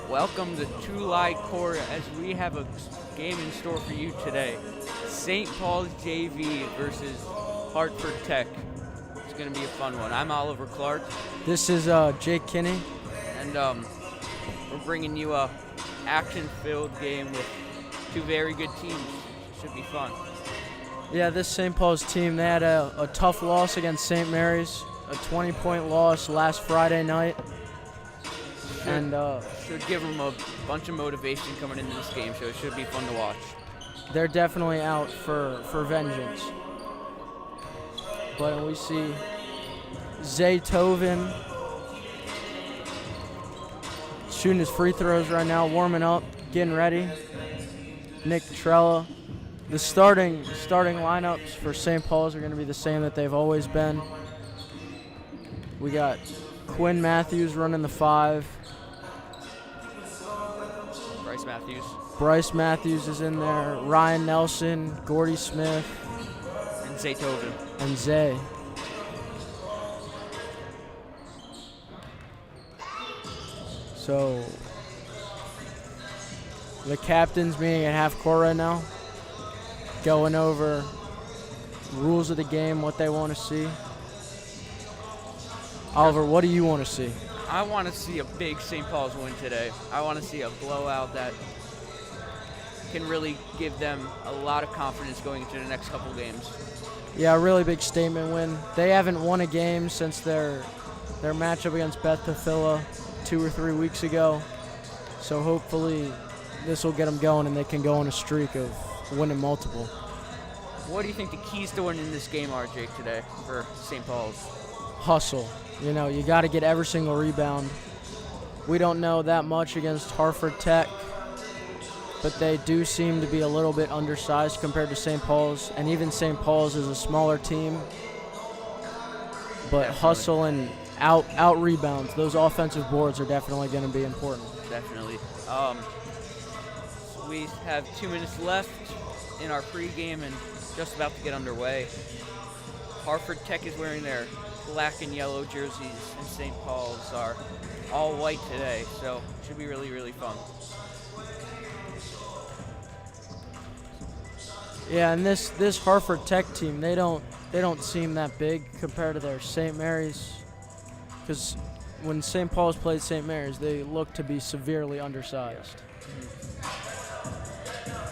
Welcome to Tulai Court as we have a game in store for you today. St. Paul's JV versus Hartford Tech. It's going to be a fun one. I'm Oliver Clark. This is Jake Kinney. And we're bringing you a action-filled game with two very good teams. It should be fun. Yeah, this St. Paul's team, they had a tough loss against St. Mary's, a 20-point loss last Friday night. Should give them a bunch of motivation coming into this game, so it should be fun to watch. They're definitely out for vengeance. But we see Zaytoven shooting his free throws right now, warming up, getting ready. Nick Trella. The starting lineups for St. Paul's are going to be the same that they've always been. We got Quinn Matthews running the 5. Bryce Matthews is in there. Ryan Nelson, Gordy Smith. And Zaytoven. And Zay. So, the captain's meeting at half court right now. Going over rules of the game, what they want to see. Oliver, what do you want to see? I want to see a big St. Paul's win today. I want to see a blowout that can really give them a lot of confidence going into the next couple games. Yeah, a really big statement win. They haven't won a game since their matchup against Beth Tafilla 2 or 3 weeks ago. So hopefully this will get them going and they can go on a streak of winning multiple. What do you think the keys to winning this game are, Jake, today for St. Paul's? Hustle. You know, you got to get every single rebound. We don't know that much against Harford Tech, but they do seem to be a little bit undersized compared to St. Paul's, and even St. Paul's is a smaller team. But definitely. Hustle and out rebounds, those offensive boards are definitely going to be important. Definitely. We have 2 minutes left in our pregame and just about to get underway. Harford Tech is wearing their black and yellow jerseys, and St. Paul's are all white today, so it should be really, really fun. Yeah, and this Harford Tech team, they don't seem that big compared to their St. Mary's, because when St. Paul's played St. Mary's, they look to be severely undersized.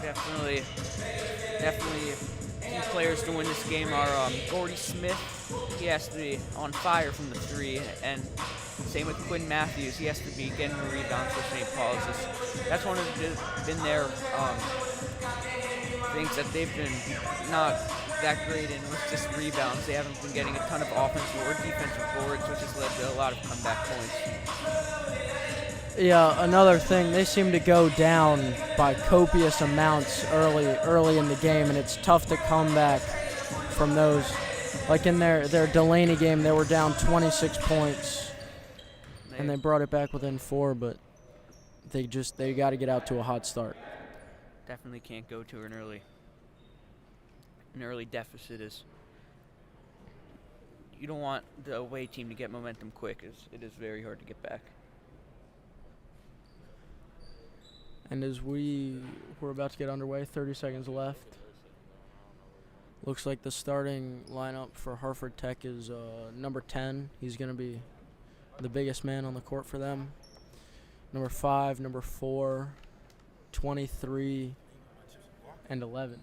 Definitely key players to win this game are Gordy Smith. He has to be on fire from the 3, and same with Quinn Matthews. He has to be getting the rebounds for St. Paul's. That's one of been their things that they've been not that great in with just rebounds. They haven't been getting a ton of offensive or defensive boards, which has led to a lot of comeback points. Yeah, another thing, they seem to go down by copious amounts early in the game, and it's tough to come back from those. Like in their Delaney game, they were down 26 points, and they brought it back within 4, but they got to get out to a hot start. Definitely can't go to an early deficit. You don't want the away team to get momentum quick, as it is very hard to get back. And as we're about to get underway, 30 seconds left. Looks like the starting lineup for Harford Tech is number 10. He's going to be the biggest man on the court for them. Number 5, number 4, 23, and 11.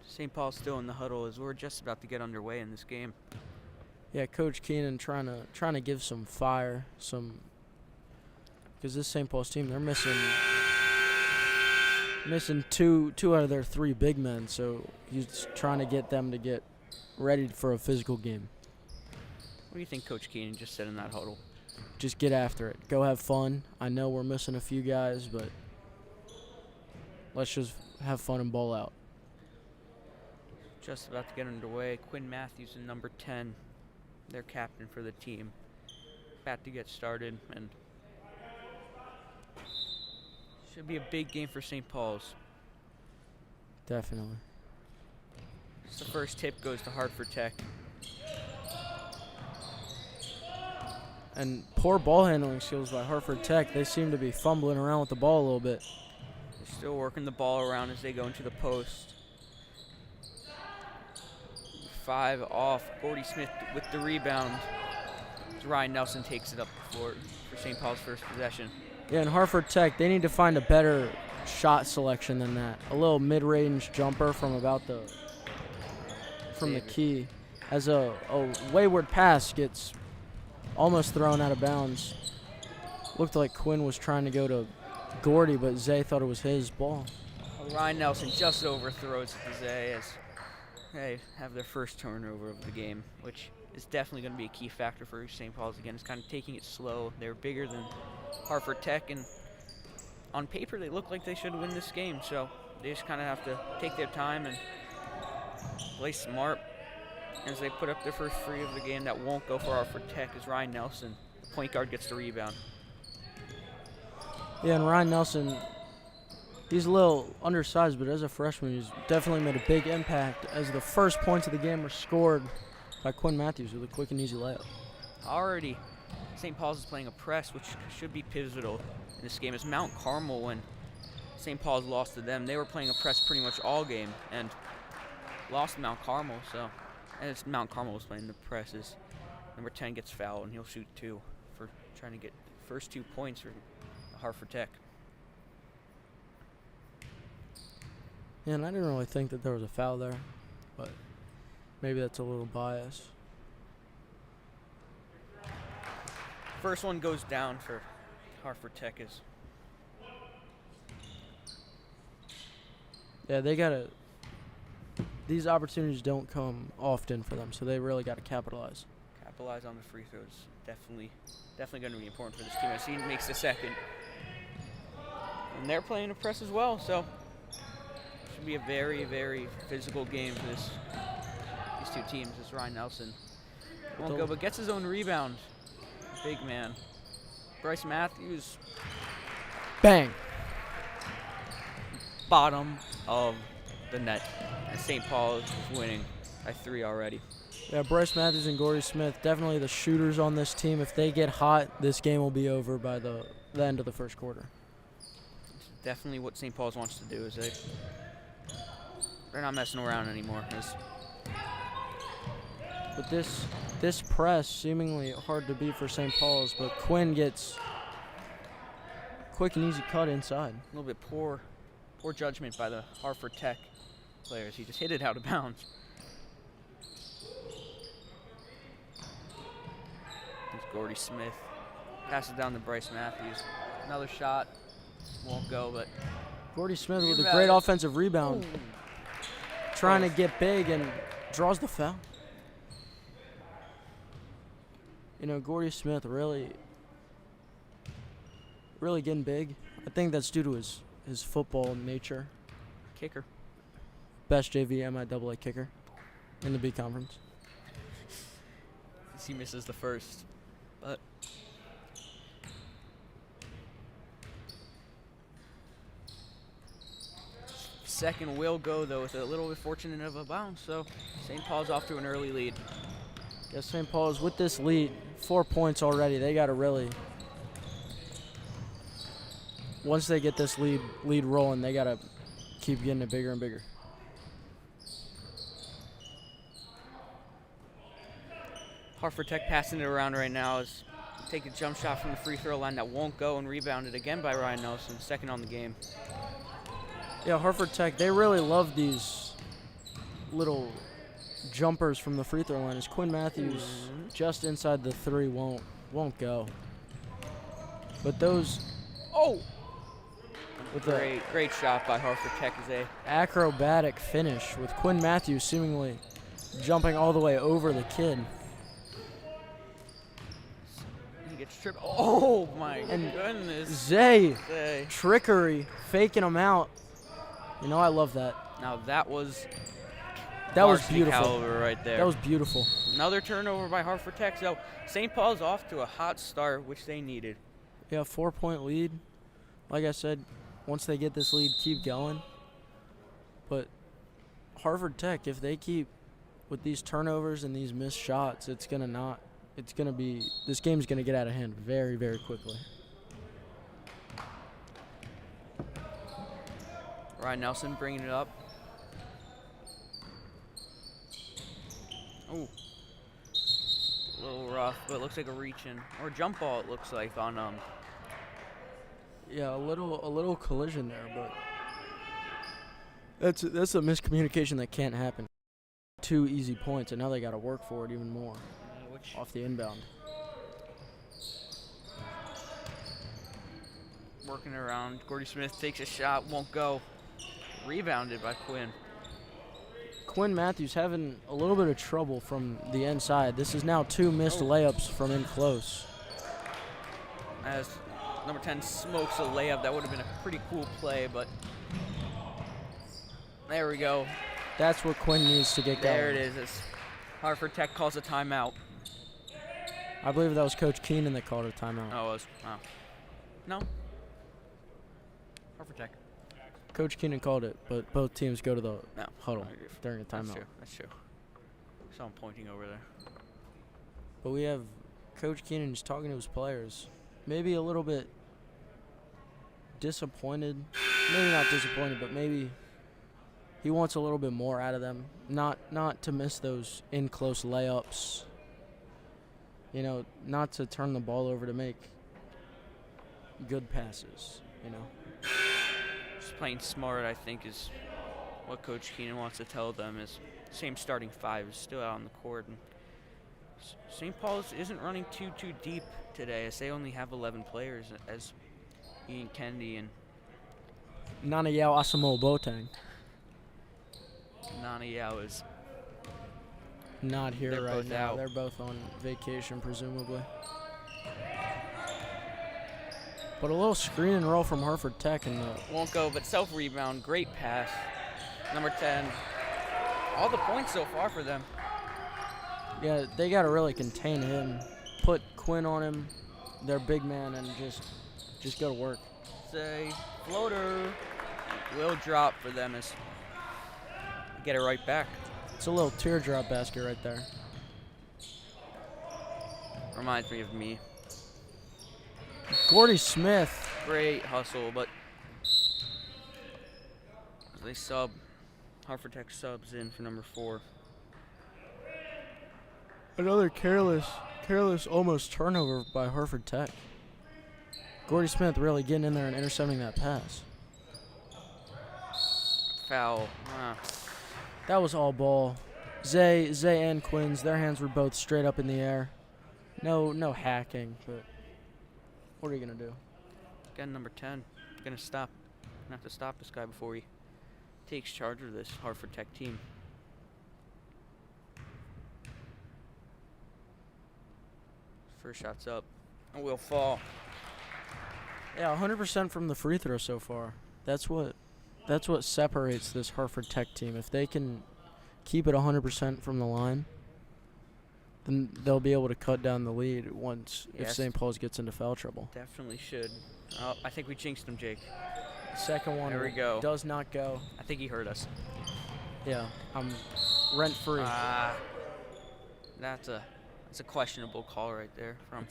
St. Paul's still in the huddle as we're just about to get underway in this game. Yeah, Coach Keenan trying to give some fire, because this St. Paul's team, they're missing two out of their 3 big men, so he's trying to get them to get ready for a physical game. What do you think Coach Keenan just said in that huddle? Just get after it. Go have fun. I know we're missing a few guys, but let's just have fun and ball out. Just about to get underway. Quinn Matthews in number 10. Their captain for the team, about to get started, and should be a big game for St. Paul's. Definitely. The first tip goes to Hartford Tech. And poor ball handling skills by Harford Tech. They seem to be fumbling around with the ball a little bit. They're still working the ball around as they go into the post. 5 off. Gordy Smith with the rebound. Ryan Nelson takes it up the floor for St. Paul's first possession. Yeah, and Harford Tech, they need to find a better shot selection than that. A little mid-range jumper from about the key. As a wayward pass gets almost thrown out of bounds. Looked like Quinn was trying to go to Gordy, but Zay thought it was his ball. Ryan Nelson just overthrows it to Zay as they have their first turnover of the game, which is definitely going to be a key factor for St. Paul's again. It's kind of taking it slow. They're bigger than Harford Tech, and on paper they look like they should win this game, so they just kind of have to take their time and play smart as they put up their first free of the game. That won't go for Harford Tech as Ryan Nelson, the point guard, gets the rebound. Yeah, and Ryan Nelson, he's a little undersized, but as a freshman, he's definitely made a big impact as the first points of the game were scored by Quinn Matthews with a quick and easy layup. Already, St. Paul's is playing a press, which should be pivotal in this game. As Mount Carmel, when St. Paul's lost to them, they were playing a press pretty much all game and lost to Mount Carmel. So, and it's Mount Carmel was playing the presses. Number 10 gets fouled, and he'll shoot 2 for trying to get first 2 points for Harford Tech. Yeah, and I didn't really think that there was a foul there, but maybe that's a little bias. First one goes down for Harford Tech. Yeah, they gotta. These opportunities don't come often for them, so they really got to capitalize. Capitalize on the free throws. Definitely going to be important for this team. As he makes the second, and they're playing a press as well, so should be a very, very physical game for these 2 teams. As Ryan Nelson won't go, but gets his own rebound. Big man. Bryce Matthews. Bang. Bottom of the net. And St. Paul is winning by 3 already. Yeah, Bryce Matthews and Gordy Smith, definitely the shooters on this team. If they get hot, this game will be over by the end of the first quarter. It's definitely what St. Paul's wants to do. Is they're not messing around anymore. But this press, seemingly hard to beat for St. Paul's, but Quinn gets quick and easy cut inside. A little bit poor judgment by the Harford Tech players. He just hit it out of bounds. It's Gordy Smith. Passes down to Bryce Matthews. Another shot. Won't go, but Gordy Smith with a great offensive rebound. Ooh. Trying to get big and draws the foul. You know, Gordy Smith really getting big. I think that's due to his football nature. Kicker. Best JV MIAA kicker in the B Conference. He misses the first, but second will go, though, with a little bit fortunate of a bounce, so St. Paul's off to an early lead. Yes, St. Paul's with this lead, 4 points already. They got to really, once they get this lead rolling, they got to keep getting it bigger and bigger. Harford Tech passing it around right now as take a jump shot from the free throw line that won't go, and rebounded again by Ryan Nelson, second on the game. Yeah, Harford Tech, they really love these little jumpers from the free throw line. As Quinn Matthews just inside the 3 won't go. But those with great shot by Harford Tech as a acrobatic finish with Quinn Matthews seemingly jumping all the way over the kid. He gets tripped. Oh my goodness. Zay trickery, faking him out. You know, I love that. Now that was beautiful. Caliber right there. That was beautiful. Another turnover by Harford Tech. So St. Paul's off to a hot start, which they needed. Yeah, 4-point lead. Like I said, once they get this lead, keep going. But Harford Tech, if they keep with these turnovers and these missed shots, it's gonna not this game's gonna get out of hand very, very quickly. Ryan Nelson bringing it up. Oh, a little rough, but it looks like a reach-in or jump ball. It looks like on Yeah, a little collision there, but that's a miscommunication that can't happen. 2 easy points, and now they got to work for it even more off the inbound. Working around. Gordy Smith takes a shot, won't go. Rebounded by Quinn. Quinn Matthews having a little bit of trouble from the inside. This is now 2 missed layups from in close. As number 10 smokes a layup, that would have been a pretty cool play, but there we go. That's what Quinn needs to get going. There it is. As Harford Tech calls a timeout. I believe that was Coach Keenan that called a timeout. Oh, it was. Oh. No. Harford Tech. Coach Keenan called it, but both teams go to the huddle during a timeout. That's true. Saw him pointing over there. But we have Coach Keenan just talking to his players. Maybe a little bit disappointed. Maybe not disappointed, but maybe he wants a little bit more out of them. Not to miss those in-close layups. You know, not to turn the ball over, to make good passes, you know. Just playing smart, I think, is what Coach Keenan wants to tell them. Is same starting 5 is still out on the court, and St. Paul's isn't running too deep today, as they only have 11 players, as Ian Kennedy and Nana Yao Asamo Boateng. Nana Yao is not here They're right both now. out. They're both on vacation, presumably. But a little screen and roll from Harford Tech, and won't go, but self-rebound, great pass. Number 10, all the points so far for them. yeah, they got to really contain him, put Quinn on him, their big man, and just go to work. Say floater will drop for them as get it right back. It's a little teardrop basket right there. Reminds me of me. Gordy Smith. Great hustle, but they sub. Harford Tech subs in for number 4. Another careless almost turnover by Harford Tech. Gordy Smith really getting in there and intercepting that pass. Foul. That was all ball. Zay and Quinn's, their hands were both straight up in the air. No hacking, but what are you going to do? Again, number 10. Gonna stop. Gonna have to stop this guy before he takes charge of this Harford Tech team. First shot's up. And will fall. Yeah, 100% from the free throw so far. That's what separates this Harford Tech team. If they can keep it 100% from the line, then they'll be able to cut down the lead once if Yes. St. Paul's gets into foul trouble. Definitely should. Oh, I think we jinxed him, Jake. Second one There we go. does not go. I think he heard us. Yeah, I'm rent-free. That's a questionable call right there from.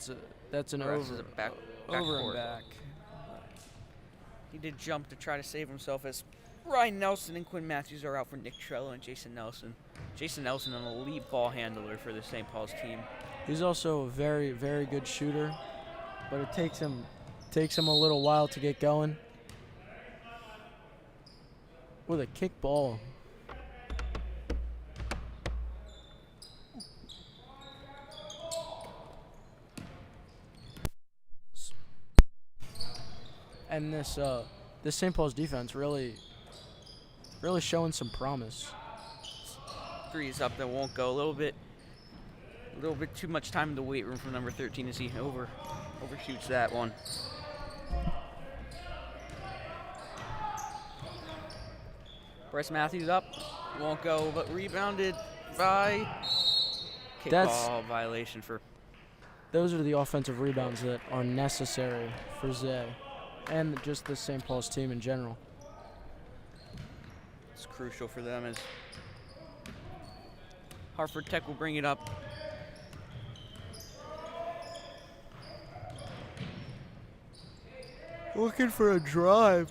That's an Perez is over. a back Over court. and back. He did jump to try to save himself as Ryan Nelson and Quinn Matthews are out for Nick Trello and Jason Nelson. Jason Nelson, an elite ball handler for the St. Paul's team. He's also a very, very good shooter, but it takes him a little while to get going. With a kick ball. And this St. Paul's defense really showing some promise. 3 is up, that won't go. A little bit too much time in the weight room from number 13 as he overshoots that one. Bryce Matthews up, won't go, but rebounded by kickball violation for. Those are the offensive rebounds that are necessary for Zay and just the St. Paul's team in general. It's crucial for them as Harford Tech will bring it up. Looking for a drive.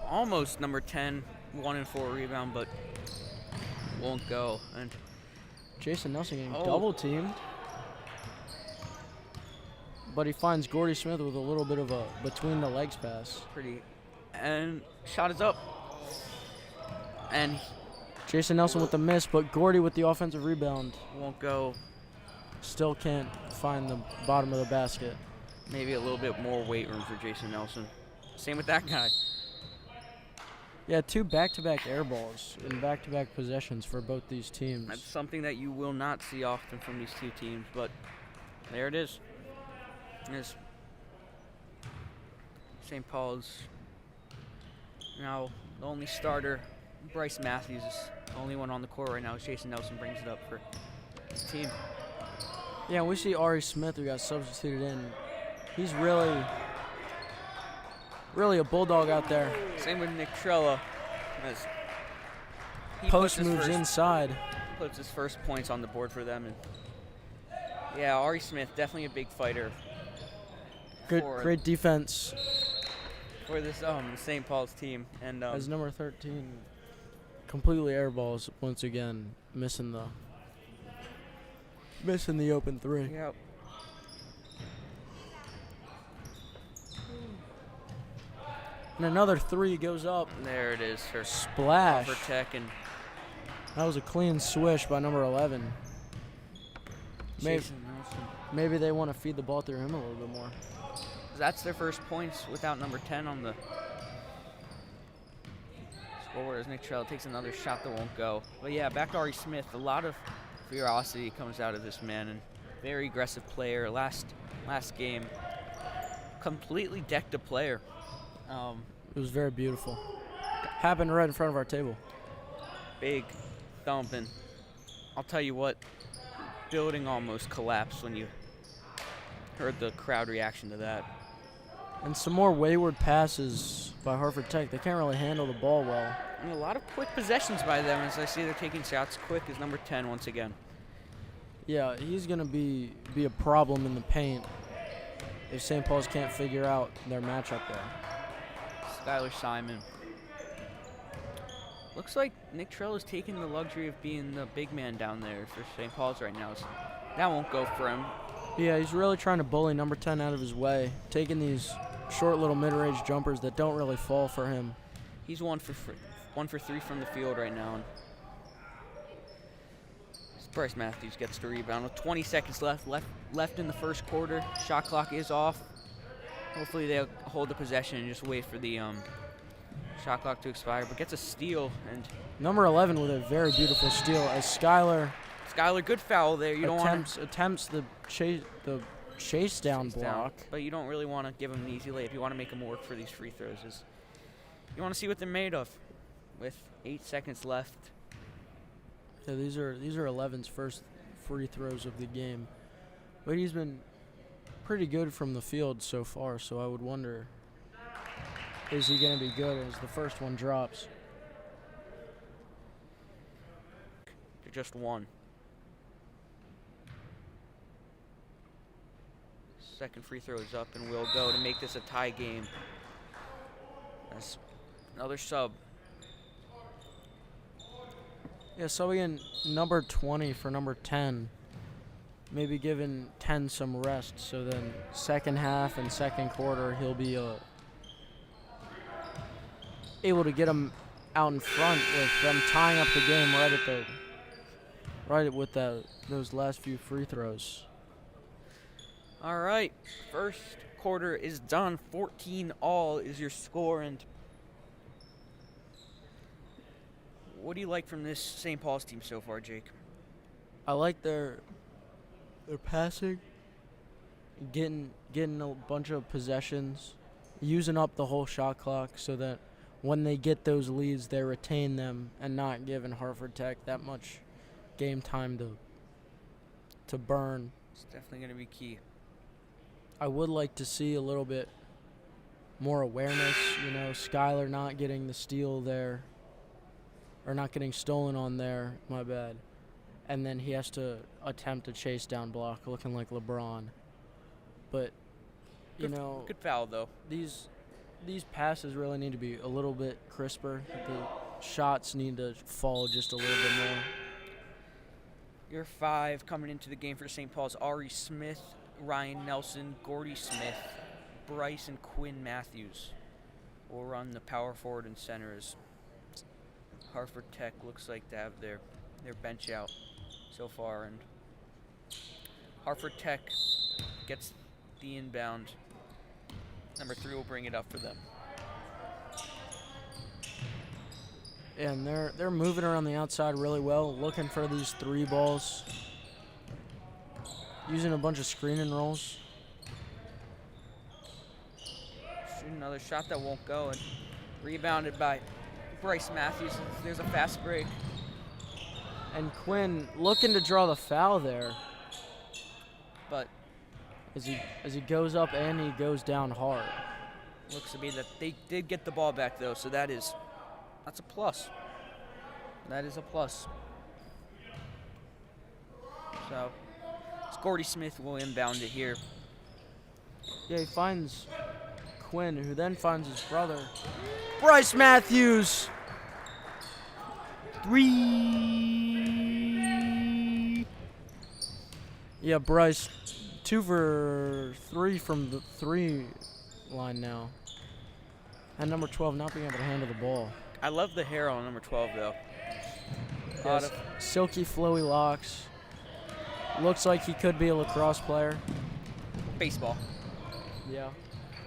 Almost number 10, 1 and 4 rebound, but won't go. And Jason Nelson getting double teamed. But he finds Gordy Smith with a little bit of a between the legs pass. And shot is up. And Jason Nelson with the miss, but Gordy with the offensive rebound. Won't go. Still can't find the bottom of the basket. Maybe a little bit more weight room for Jason Nelson. Same with that guy. Yeah, 2 back-to-back air balls in back-to-back possessions for both these teams. That's something that you will not see often from these two teams, but there it is. There's St. Paul's now the only starter. Bryce Matthews is the only one on the court right now. Jason Nelson brings it up for his team. Yeah, we see Ari Smith, who got substituted in. He's really a bulldog out there. Same with Nick Trella. As he Post moves inside. Puts his first points on the board for them. And yeah, Ari Smith, definitely a big fighter. Great defense. For this St. Paul's team. And as number 13, completely airballs once again, missing the open 3. Yep. And another 3 goes up. There it is. Her splash. Harford Tech, and that was a clean swish by number 11. Maybe they want to feed the ball through him a little bit more. That's their first points without number 10 on the scoreboard as Nick Trell takes another shot that won't go. But yeah, back to Ari Smith. A lot of ferocity comes out of this man, and very aggressive player. Last game, completely decked a player. It was very beautiful. Happened right in front of our table. Big thump, and I'll tell you what, building almost collapsed when you heard the crowd reaction to that. And some more wayward passes by Harford Tech. They can't really handle the ball well. And a lot of quick possessions by them, as I see they're taking shots quick as number 10 once again. Yeah, he's going to be a problem in the paint if St. Paul's can't figure out their matchup there. Skylar Simon. Looks like Nick Trell is taking the luxury of being the big man down there for St. Paul's right now. So that won't go for him. Yeah, he's really trying to bully number 10 out of his way, taking these short little mid-range jumpers that don't really fall for him. He's 1 for 3 from the field right now. And Bryce Matthews gets the rebound with 20 seconds left in the first quarter. Shot clock is off. Hopefully they'll hold the possession and just wait for the shot clock to expire. But gets a steal, and number 11 with a very beautiful steal as Skylar, good foul there. You attempts the chase down block, but you don't really want to give him an easy layup. You want to make him work for these free throws. You want to see what they're made of. With 8 seconds left. Yeah, these are 11's first free throws of the game, but he's been pretty good from the field so far. So I would wonder, is he going to be good as the first one drops? Just 1. Second free throw is up and will go to make this a tie game. That's another sub. Yeah, so again, number 20 for number 10. Maybe giving 10 some rest, so then second half and second quarter he'll be able to get him out in front with them tying up the game with those last few free throws. All right, first quarter is done. 14-all is your score, and what do you like from this St. Paul's team so far, Jake? I like their passing, getting a bunch of possessions, using up the whole shot clock so that when they get those leads, they retain them and not giving Harford Tech that much game time to burn. It's definitely going to be key. I would like to see a little bit more awareness, Skylar not getting the steal there, or not getting stolen on there, my bad. And then he has to attempt a chase down block looking like LeBron. But Good foul though. These passes really need to be a little bit crisper. The shots need to fall just a little bit more. Your 5 coming into the game for St. Paul's: Ari Smith, Ryan Nelson, Gordy Smith, Bryce, and Quinn Matthews will run the power forward and center as Harford Tech looks like to have their bench out so far, and Harford Tech gets the inbound. Number 3 will bring it up for them. And they're moving around the outside really well, looking for these 3 balls, using a bunch of screen and rolls. Shoot another shot that won't go, and rebounded by Bryce Matthews. There's a fast break. And Quinn looking to draw the foul there, But as he goes up and he goes down hard. looks to be that they did get the ball back though, so that's a plus. That is a plus. So Gordy Smith will inbound it here. Yeah, he finds Quinn, who then finds his brother, Bryce Matthews. 3. Yeah, Bryce, 2 for 3 from the 3 line now. And number 12 not being able to handle the ball. I love the hair on number 12 though. A Yes, lot of silky, flowy locks. Looks like he could be a lacrosse player. baseball. Yeah.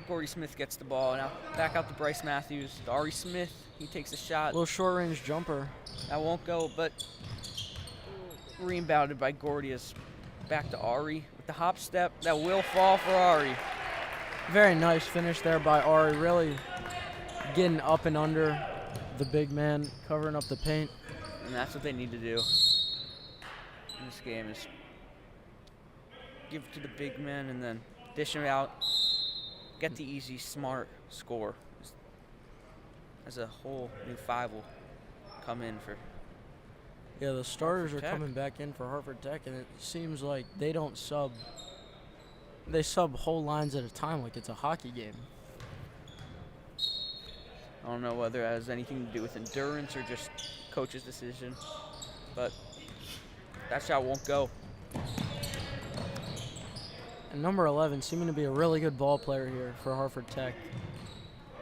Gordy Smith gets the ball. Now back out to Bryce Matthews. To Ari Smith. He takes a shot. Little short-range jumper. That won't go, but rebounded by Gordy. Is back to Ari with the hop step. That will fall for Ari. Very nice finish there by Ari. Really getting up and under the big man, covering up the paint. And that's what they need to do in this game, is give it to the big men and then dish them out. Get the easy, smart score. As a whole new 5 will come in for. Yeah, the starters are Harford Tech. coming back in for Harford Tech, and it seems like they don't sub. They sub whole lines at a time like it's a hockey game. I don't know whether it has anything to do with endurance or just coach's decision, but that shot won't go. And number 11 seeming to be a really good ball player here for Harford Tech.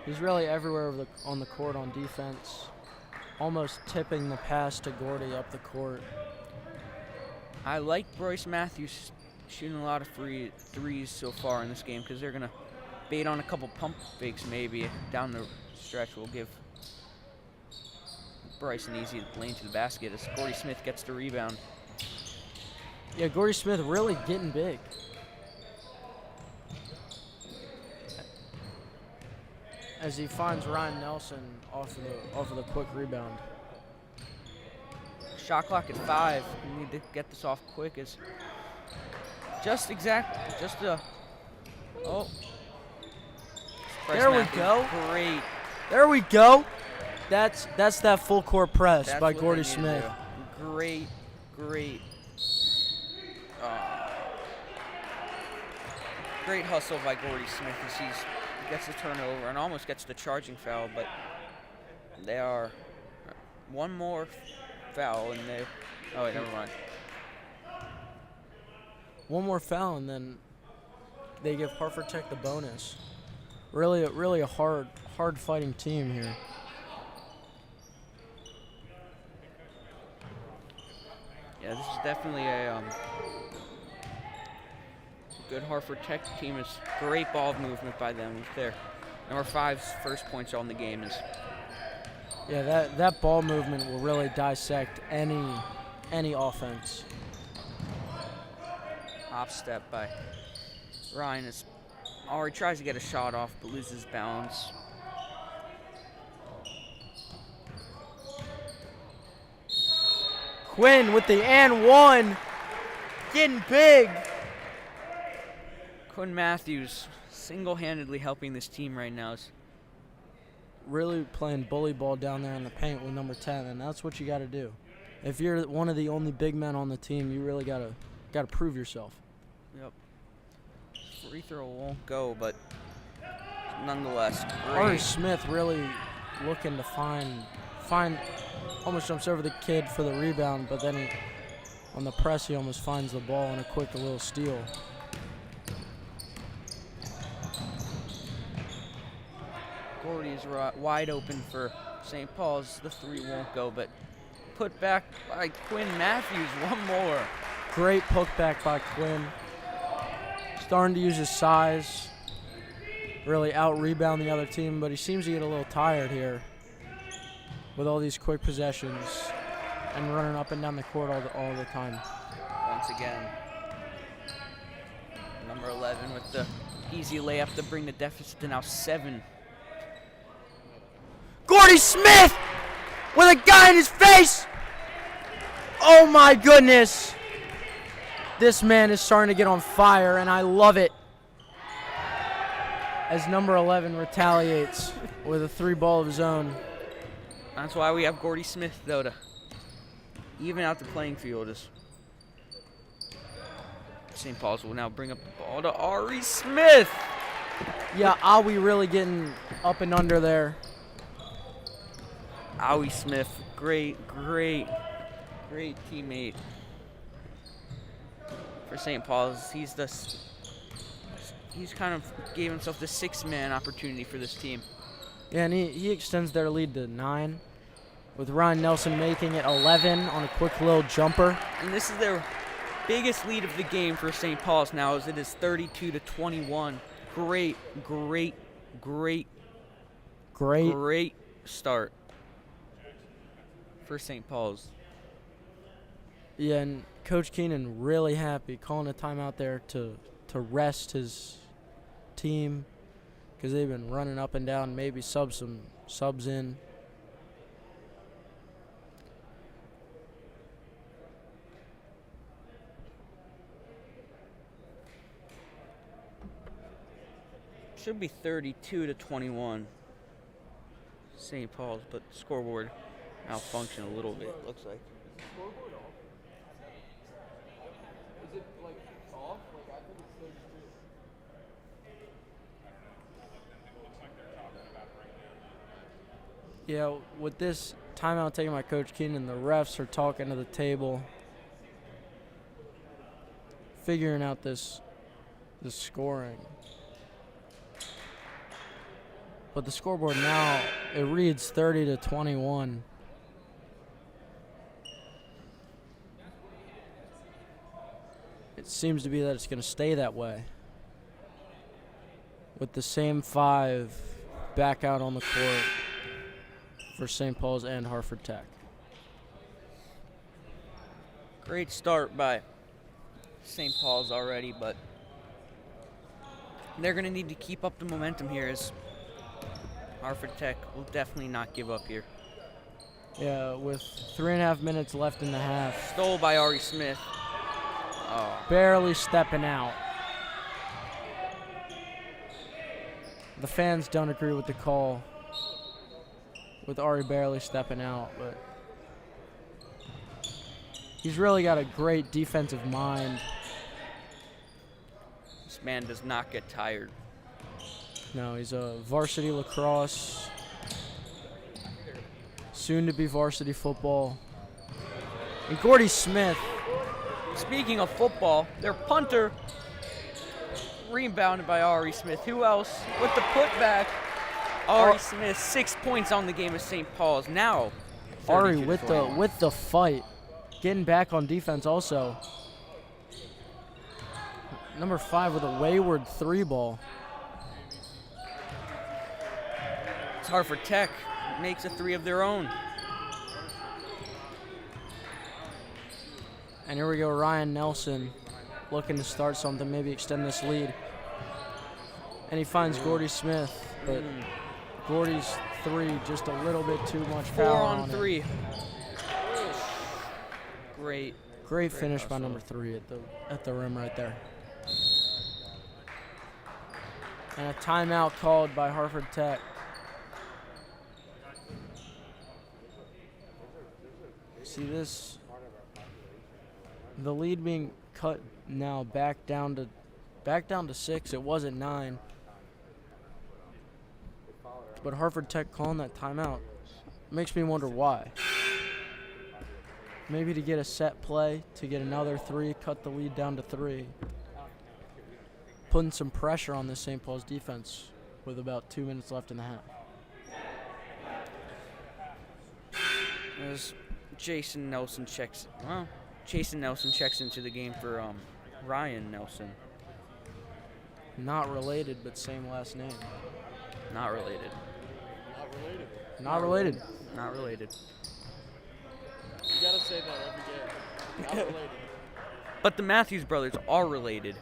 He's really everywhere on the court on defense, almost tipping the pass to Gordy up the court. I like Bryce Matthews shooting a lot of threes so far in this game, because they're going to bait on a couple pump fakes maybe down the stretch. Will give Bryce an easy lane to the basket as Gordy Smith gets the rebound. Yeah, Gordy Smith really getting big. As he finds Ryan Nelson off of the quick rebound. Shot clock at 5. We need to get this off quick. As oh. Bryce There we Matthews, go. Great. There we go. That's that full court press That's by what Gordy they need to Smith. do. Great. Great hustle by Gordy Smith as he gets the turnover and almost gets the charging foul, but they are one more foul and they. Oh wait, never mind. One more foul and then they give Harford Tech the bonus. Really a hard fighting team here. Yeah, this is definitely a good Harford Tech team. It's great ball movement by them. With their number 5's first points on the game is. Yeah, that ball movement will really dissect any offense. Hop step by Ryan is. He tries to get a shot off but loses balance. Quinn with the and one, getting big. Quinn Matthews single-handedly helping this team right now. Really playing bully ball down there in the paint with number 10, and that's what you got to do. If you're one of the only big men on the team, you really got to prove yourself. Yep. free throw won't go, but nonetheless, Ari great. Smith really looking to find almost jumps over the kid for the rebound, but then on the press he almost finds the ball and a quick little steal. Gordy is wide open for St. Paul's. The three won't go, but put back by Quinn Matthews. One more. Great putback by Quinn. Starting to use his size, really out-rebound the other team, but he seems to get a little tired here with all these quick possessions and running up and down the court all the time. Once again, number 11 with the easy layup to bring the deficit to now 7. Gordy Smith with a guy in his face. Oh my goodness. This man is starting to get on fire, and I love it. As number 11 retaliates with a 3-ball of his own. That's why we have Gordy Smith, though, to even out the playing field. As St. Paul's will now bring up the ball to Ari Smith. Yeah, Awi really getting up and under there. Ari Smith, great teammate for St. Paul's. He's kind of gave himself the 6-man opportunity for this team. Yeah, and he extends their lead to 9, with Ryan Nelson making it 11 on a quick little jumper. And this is their biggest lead of the game for St. Paul's now, as it is 32-21. Great start for St. Paul's. Yeah, and Coach Keenan really happy calling a timeout there to rest his team, because they've been running up and down, maybe some subs in. Should be 32-21 St. Paul's, but scoreboard malfunction a little bit, looks like. Is it like off? Like I think it's 32. Yeah, with this timeout taken by Coach Keenan, the refs are talking to the table, figuring out this scoring. But the scoreboard now, it reads 30-21. It seems to be that it's going to stay that way, with the same 5 back out on the court for St. Paul's and Harford Tech. Great start by St. Paul's already, but they're going to need to keep up the momentum here, as Harford Tech will definitely not give up here. Yeah, with 3.5 minutes left in the half. Stole by Ari Smith. Oh. Barely stepping out. The fans don't agree with the call, with Ari barely stepping out, but he's really got a great defensive mind. This man does not get tired. No, he's a varsity lacrosse, soon to be varsity football. And Gordy Smith. Speaking of football, their punter rebounded by Ari Smith. Who else? With the putback, Ari Smith, 6 points on the game of St. Paul's. Now, Ari with the fight, getting back on defense also. Number 5 with a wayward 3-ball. It's Harford Tech makes a 3 of their own. And here we go, Ryan Nelson looking to start something, maybe extend this lead. And he finds Gordy Smith, but Gordy's 3 just a little bit too much power 4 on on 3. Great finish by number 3 at the rim right there. And a timeout called by Harford Tech. See this, the lead being cut now back down to Back down to 6. It was at 9. But Harford Tech calling that timeout makes me wonder why. Maybe to get a set play, to get another 3, cut the lead down to 3. Putting some pressure on this St. Paul's defense with about 2 minutes left in the half. As Jason Nelson checks into the game for Ryan Nelson. Not related, but same last name. Not related. Not related. Not related. You gotta say that every game. Not related. But the Matthews brothers are related.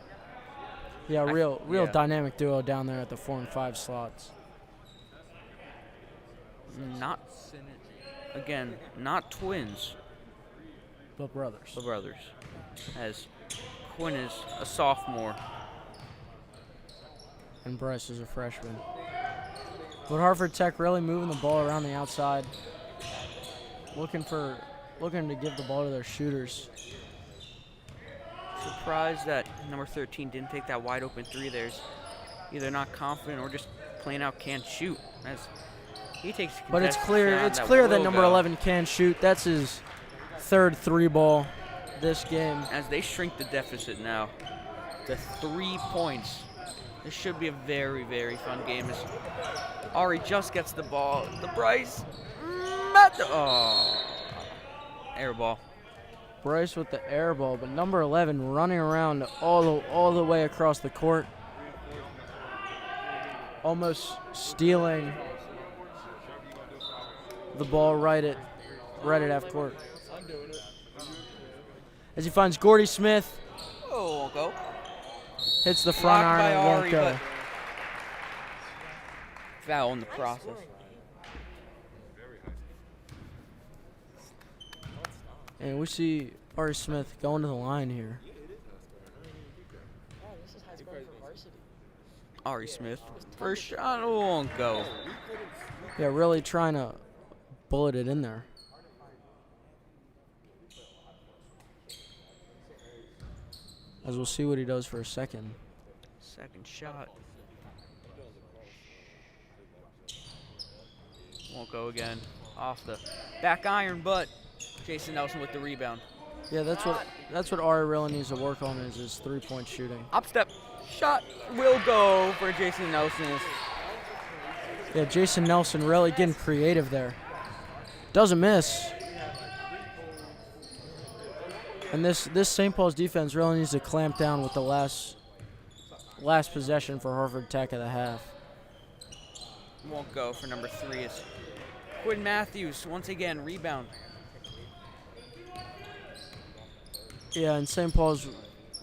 Yeah, real yeah. dynamic duo down there at the 4 and 5 slots. Not twins, But brothers. but brothers. As Quinn is a sophomore. And Bryce is a freshman. But Harford Tech really moving the ball around the outside. Looking to give the ball to their shooters. Surprised that number 13 didn't take that wide open 3. There's either not confident or just plain out can't shoot. As he takes. But it's clear that number 11 can shoot. That's his 3rd 3 ball this game. As they shrink the deficit now to 3 points. This should be a very, very fun game. As Ari just gets the ball. The Bryce. Air ball. Bryce with the air ball, but number 11 running around all the way across the court. Almost stealing the ball right at half court. As he finds Gordy Smith. Oh, won't go. Hits the front Blocked iron by and won't Ari, go. but foul in the process. And we see Ari Smith going to the line here. Ari Smith. First shot won't go. Yeah, really trying to bullet it in there. As we'll see what he does for a second. Second shot. Won't go again. Off the back iron, but Jason Nelson with the rebound. Yeah, that's what Ari really needs to work on is his 3-point shooting. Up step. Shot will go for Jason Nelson. Yeah, Jason Nelson really getting creative there. Doesn't miss. And this St. Paul's defense really needs to clamp down with the last possession for Harford Tech of the half. Won't go for number 3 is Quinn Matthews. Once again, rebound. Yeah, and St. Paul's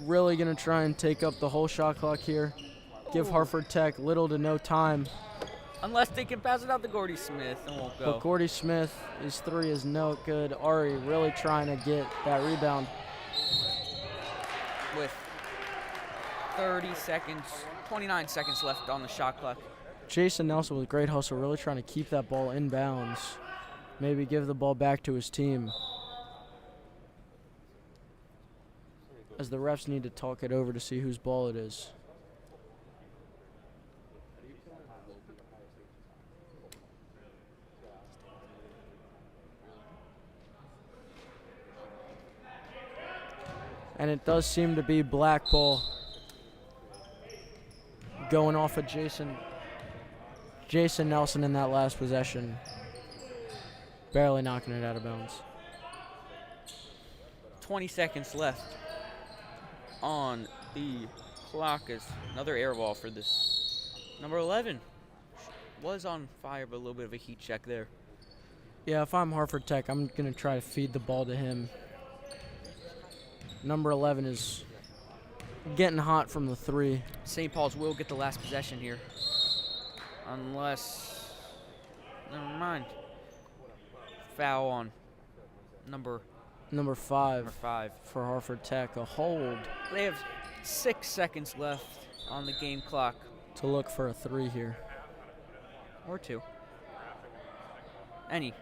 really going to try and take up the whole shot clock here. Give Harford Tech little to no time. Unless they can pass it out to Gordy Smith, and won't go. But Gordy Smith, his 3 is no good. Ari really trying to get that rebound. With 29 seconds left on the shot clock. Jason Nelson with great hustle, really trying to keep that ball in bounds. Maybe give the ball back to his team. As the refs need to talk it over to see whose ball it is. And it does seem to be black ball going off of Jason Nelson in that last possession. Barely knocking it out of bounds. 20 seconds left on the clock is another air ball for this. Number 11 was on fire, but a little bit of a heat check there. Yeah, if I'm Harford Tech, I'm going to try to feed the ball to him. Number 11 is getting hot from the 3. St. Paul's will get the last possession here. Unless, never mind. Foul on number 5 5. for Harford Tech. A hold They have 6 seconds left on the game clock. to look for a 3 here. Or 2. Any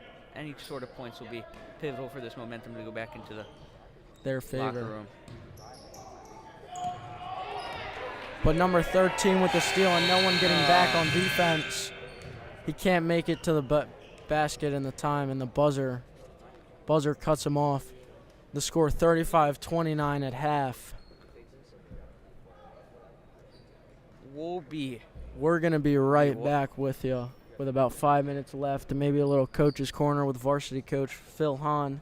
sort of points will be pivotal for this momentum to go back into the Their locker favor. room. But number 13 with the steal and no one getting back on defense. He can't make it to the basket in the time, and the buzzer cuts him off. The score 35-29 at half. We're going to be right back with you with about 5 minutes left and maybe a little coach's corner with varsity coach Phil Hahn.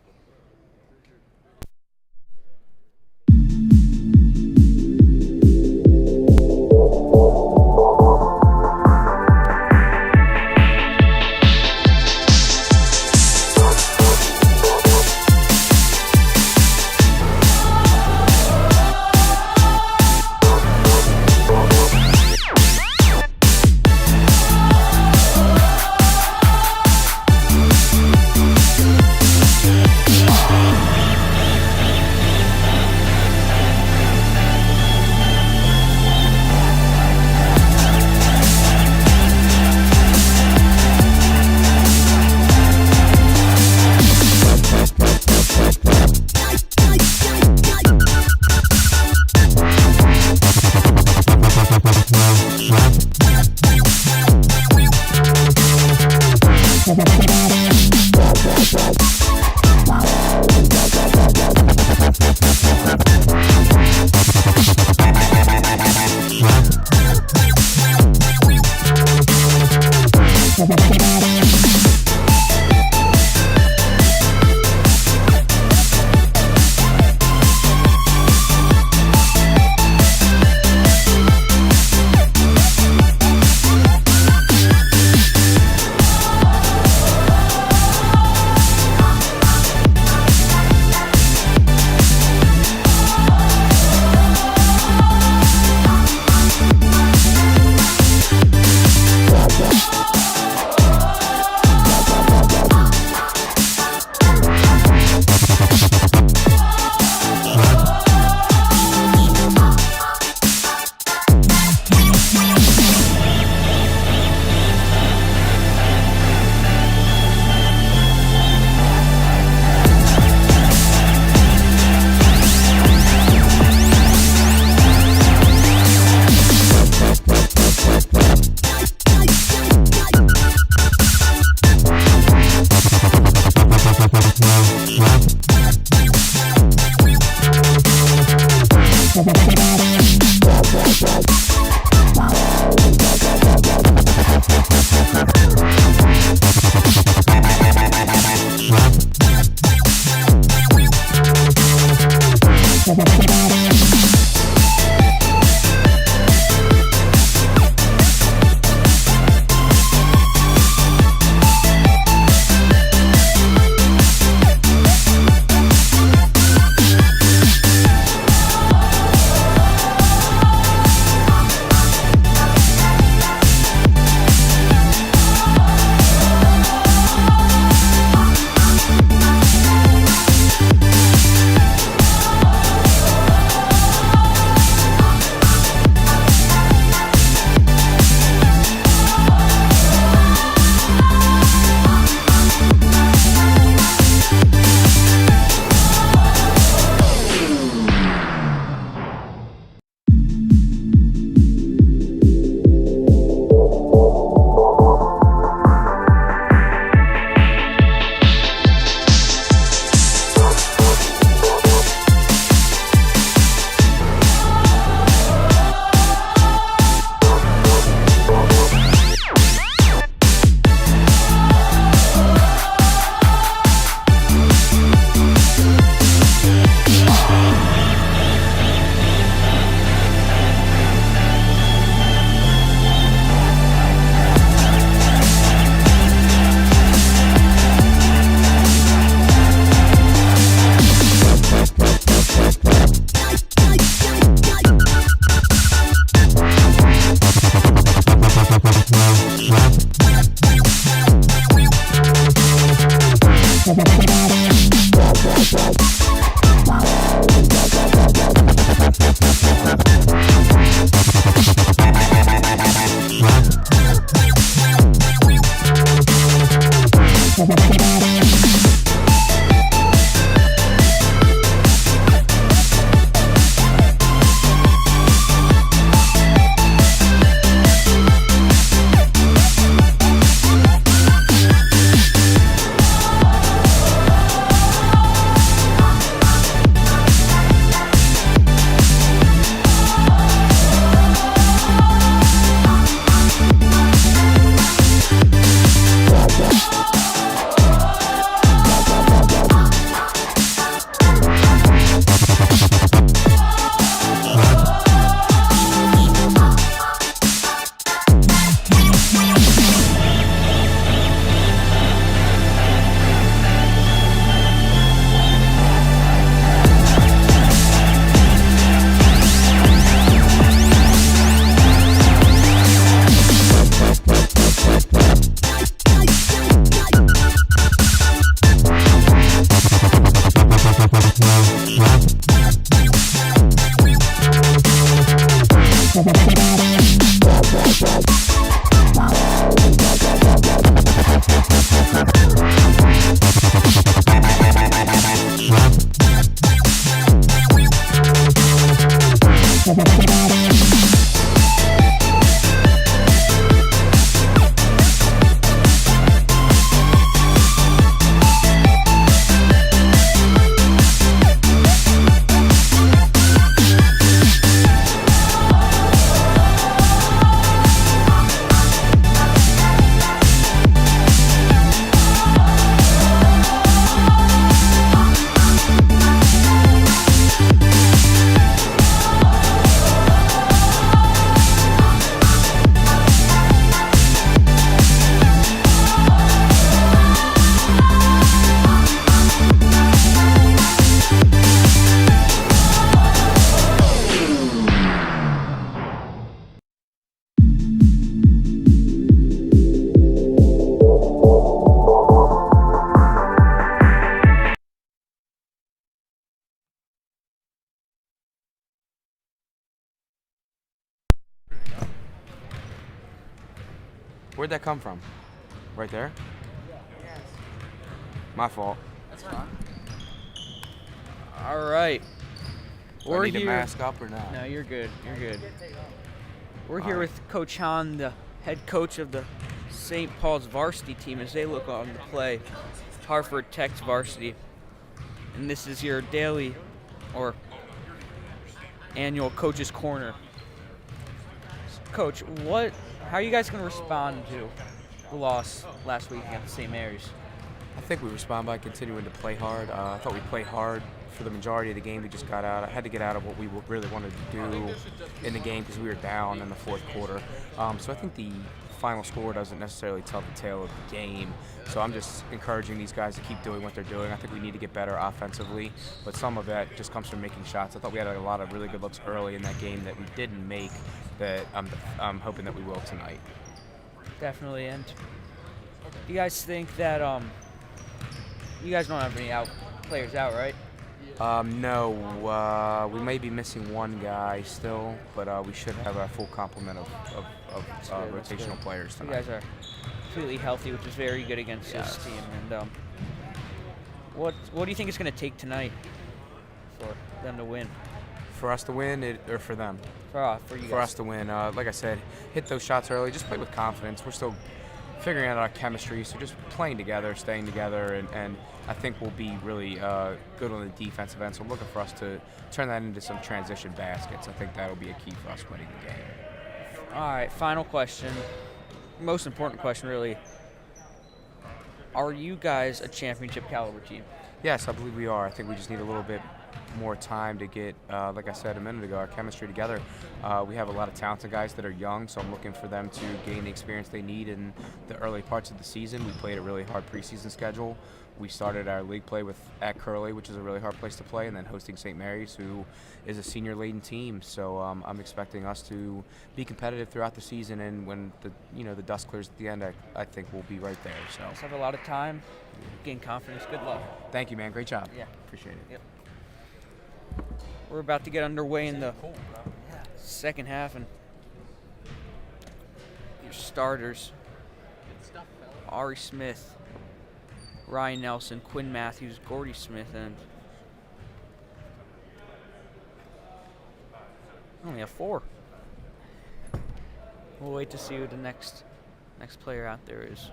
Where'd that come from? Right there? Yes. My fault. That's fine. All right. Do I We're need to here. mask up or not? No, you're good. You're good. We're here with Coach Hahn, the head coach of the St. Paul's varsity team, as they look on to play Harford Tech's varsity. And this is your daily or annual Coach's Corner. Coach, how are you guys going to respond to the loss last week against St. Mary's? I think we respond by continuing to play hard. I thought we played hard for the majority of the game. We just got out. I had to get out of what we really wanted to do in the game because we were down in the fourth quarter. So I think the final score doesn't necessarily tell the tale of the game. So I'm just encouraging these guys to keep doing what they're doing. I think we need to get better offensively, but some of that just comes from making shots. I thought we had a lot of really good looks early in that game that we didn't make that I'm hoping that we will tonight. Definitely. And do you guys think that you guys don't have any players out, right? No, we may be missing one guy still, but we should have a full complement of rotational players You tonight. guys are completely healthy, which is very good against this team. And what do you think it's going to take tonight for them to win? For us to win, or for them? For you guys. For us to win, like I said, hit those shots early. Just play with confidence. We're still figuring out our chemistry, so just playing together, staying together, and I think we'll be really good on the defensive end. So I'm looking for us to turn that into some transition baskets. I think that'll be a key for us winning the game. All right, final question. Most important question, really. Are you guys a championship caliber team? Yes, I believe we are. I think we just need a little bit more time to get, like I said a minute ago, our chemistry together. We have a lot of talented guys that are young, so I'm looking for them to gain the experience they need in the early parts of the season. We played a really hard preseason schedule. We started our league play at Curley, which is a really hard place to play, and then hosting St. Mary's, who is a senior-laden team. So I'm expecting us to be competitive throughout the season, and when the dust clears at the end, I think we'll be right there. So Let's have a lot of time, gain confidence. Good luck. thank you, man. Great job. Yeah. Appreciate it. Yep. We're about to get underway in the second half, and your starters: Ari Smith, Ryan Nelson, Quinn Matthews, Gordy Smith, and only have 4. We'll wait to see who the next player out there is.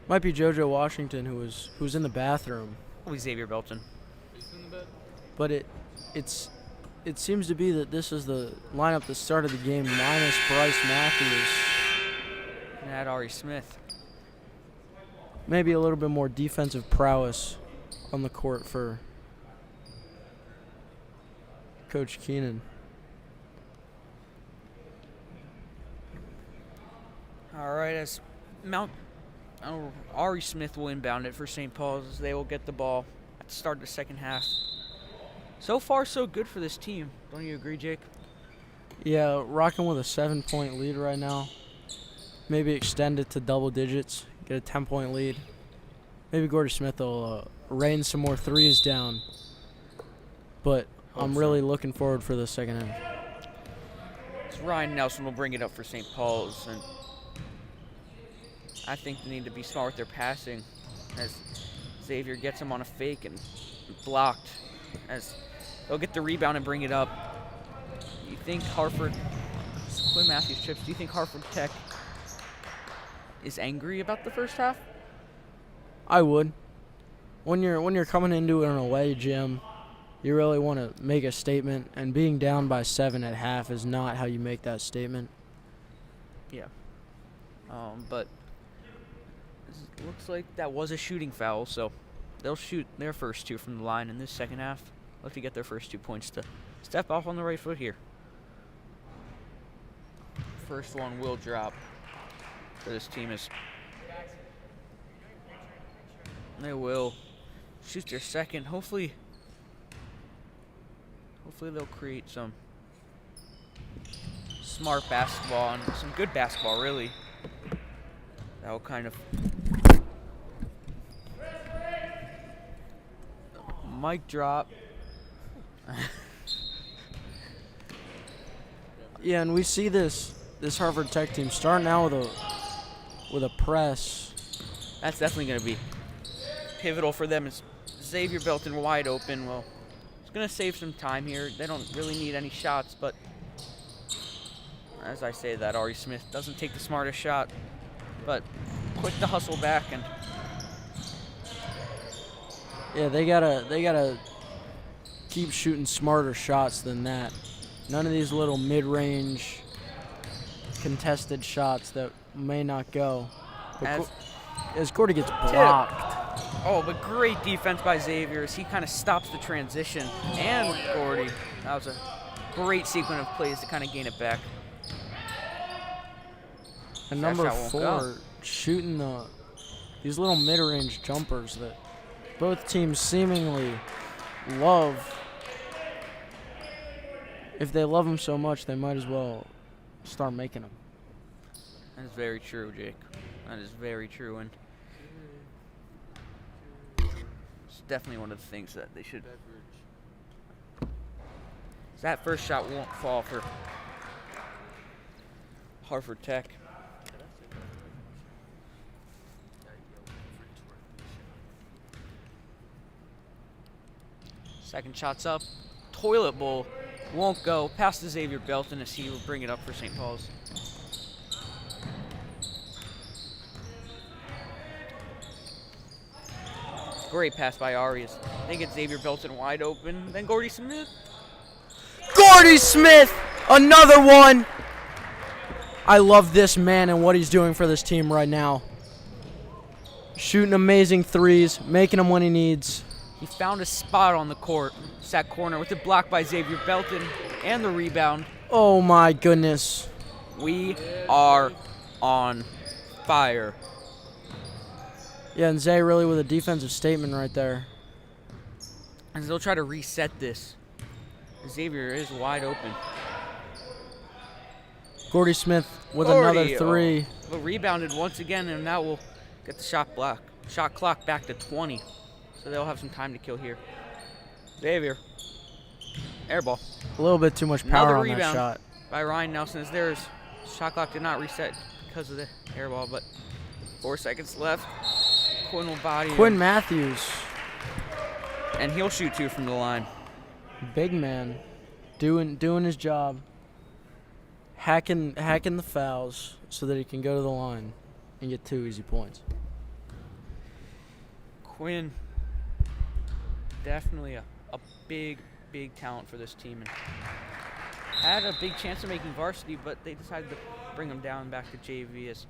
Might be JoJo Washington, who's in the bathroom. Probably Xavier Belton. But it seems to be that this is the lineup that started the game minus Bryce Matthews. And add Ari Smith. Maybe a little bit more defensive prowess on the court for Coach Keenan. All right, as Ari Smith will inbound it for St. Paul's as they will get the ball at the start of the second half. So far, so good for this team. Don't you agree, Jake? Yeah, rocking with a 7-point lead right now. Maybe extend it to double digits, get a 10-point lead. Maybe Gordy Smith will rain some more threes down. But I'm really looking forward for the second half. Ryan Nelson will bring it up for St. Paul's, and I think they need to be smart with their passing as Xavier gets him on a fake and blocked as they'll get the rebound and bring it up. You think Harford, Quinn Matthews trips, do you think Harford Tech is angry about the first half? I would. When you're coming into an away gym, you really want to make a statement, and being down by 7 at half is not how you make that statement. Yeah. But it looks like that was a shooting foul, so they'll shoot their first 2 from the line in this second half. Look to get their first 2 points to step off on the right foot here. First one will drop for this team as they will shoot their second. Hopefully they'll create some smart basketball and some good basketball, really. That will kind of mic drop. Yeah, and we see this Harvard Tech team starting out with a press. That's definitely going to be pivotal for them. As Xavier Belton wide open. Well, it's going to save some time here. They don't really need any shots, but as I say that, Ari Smith doesn't take the smartest shot, but quick to hustle back. And yeah, they gotta keep shooting smarter shots than that. None of these little mid-range contested shots that may not go. But as Gordy gets blocked. Oh, but great defense by Xavier as he kind of stops the transition. And Gordy, that was a great sequence of plays to kind of gain it back. And That number shot won't 4, go. shooting these little mid-range jumpers that both teams seemingly love. If they love them so much, they might as well start making them. That is very true, Jake. That is very true, and it's definitely one of the things that they should. That first shot won't fall for Harford Tech. Second shot's up. Toilet bowl won't go. Pass to Xavier Belton as he will bring it up for St. Paul's. Great pass by Arias. They get Xavier Belton wide open. Then Gordy Smith. Gordy Smith, another one. I love this man and what he's doing for this team right now. Shooting amazing threes, making them when he needs. He found a spot on the court. Sat corner with it blocked by Xavier Belton and the rebound. Oh my goodness. We are on fire. Yeah, and Zay really with a defensive statement right there. And they'll try to reset this. Xavier is wide open. Gordy Smith with Gordy, another three. But rebounded once again, and that will get the shot clock back to 20. So they'll have some time to kill here. Xavier. Air ball. A little bit too much power Another on that rebound shot. by Ryan Nelson as theirs. Shot clock did not reset because of the air ball, but 4 seconds left. Quinn will body Quinn him, Matthews, and he'll shoot 2 from the line. big man, doing his job, hacking the fouls so that he can go to the line and get 2 easy points. Quinn, definitely a big talent for this team, and had a big chance of making varsity, but they decided to bring him down back to JV as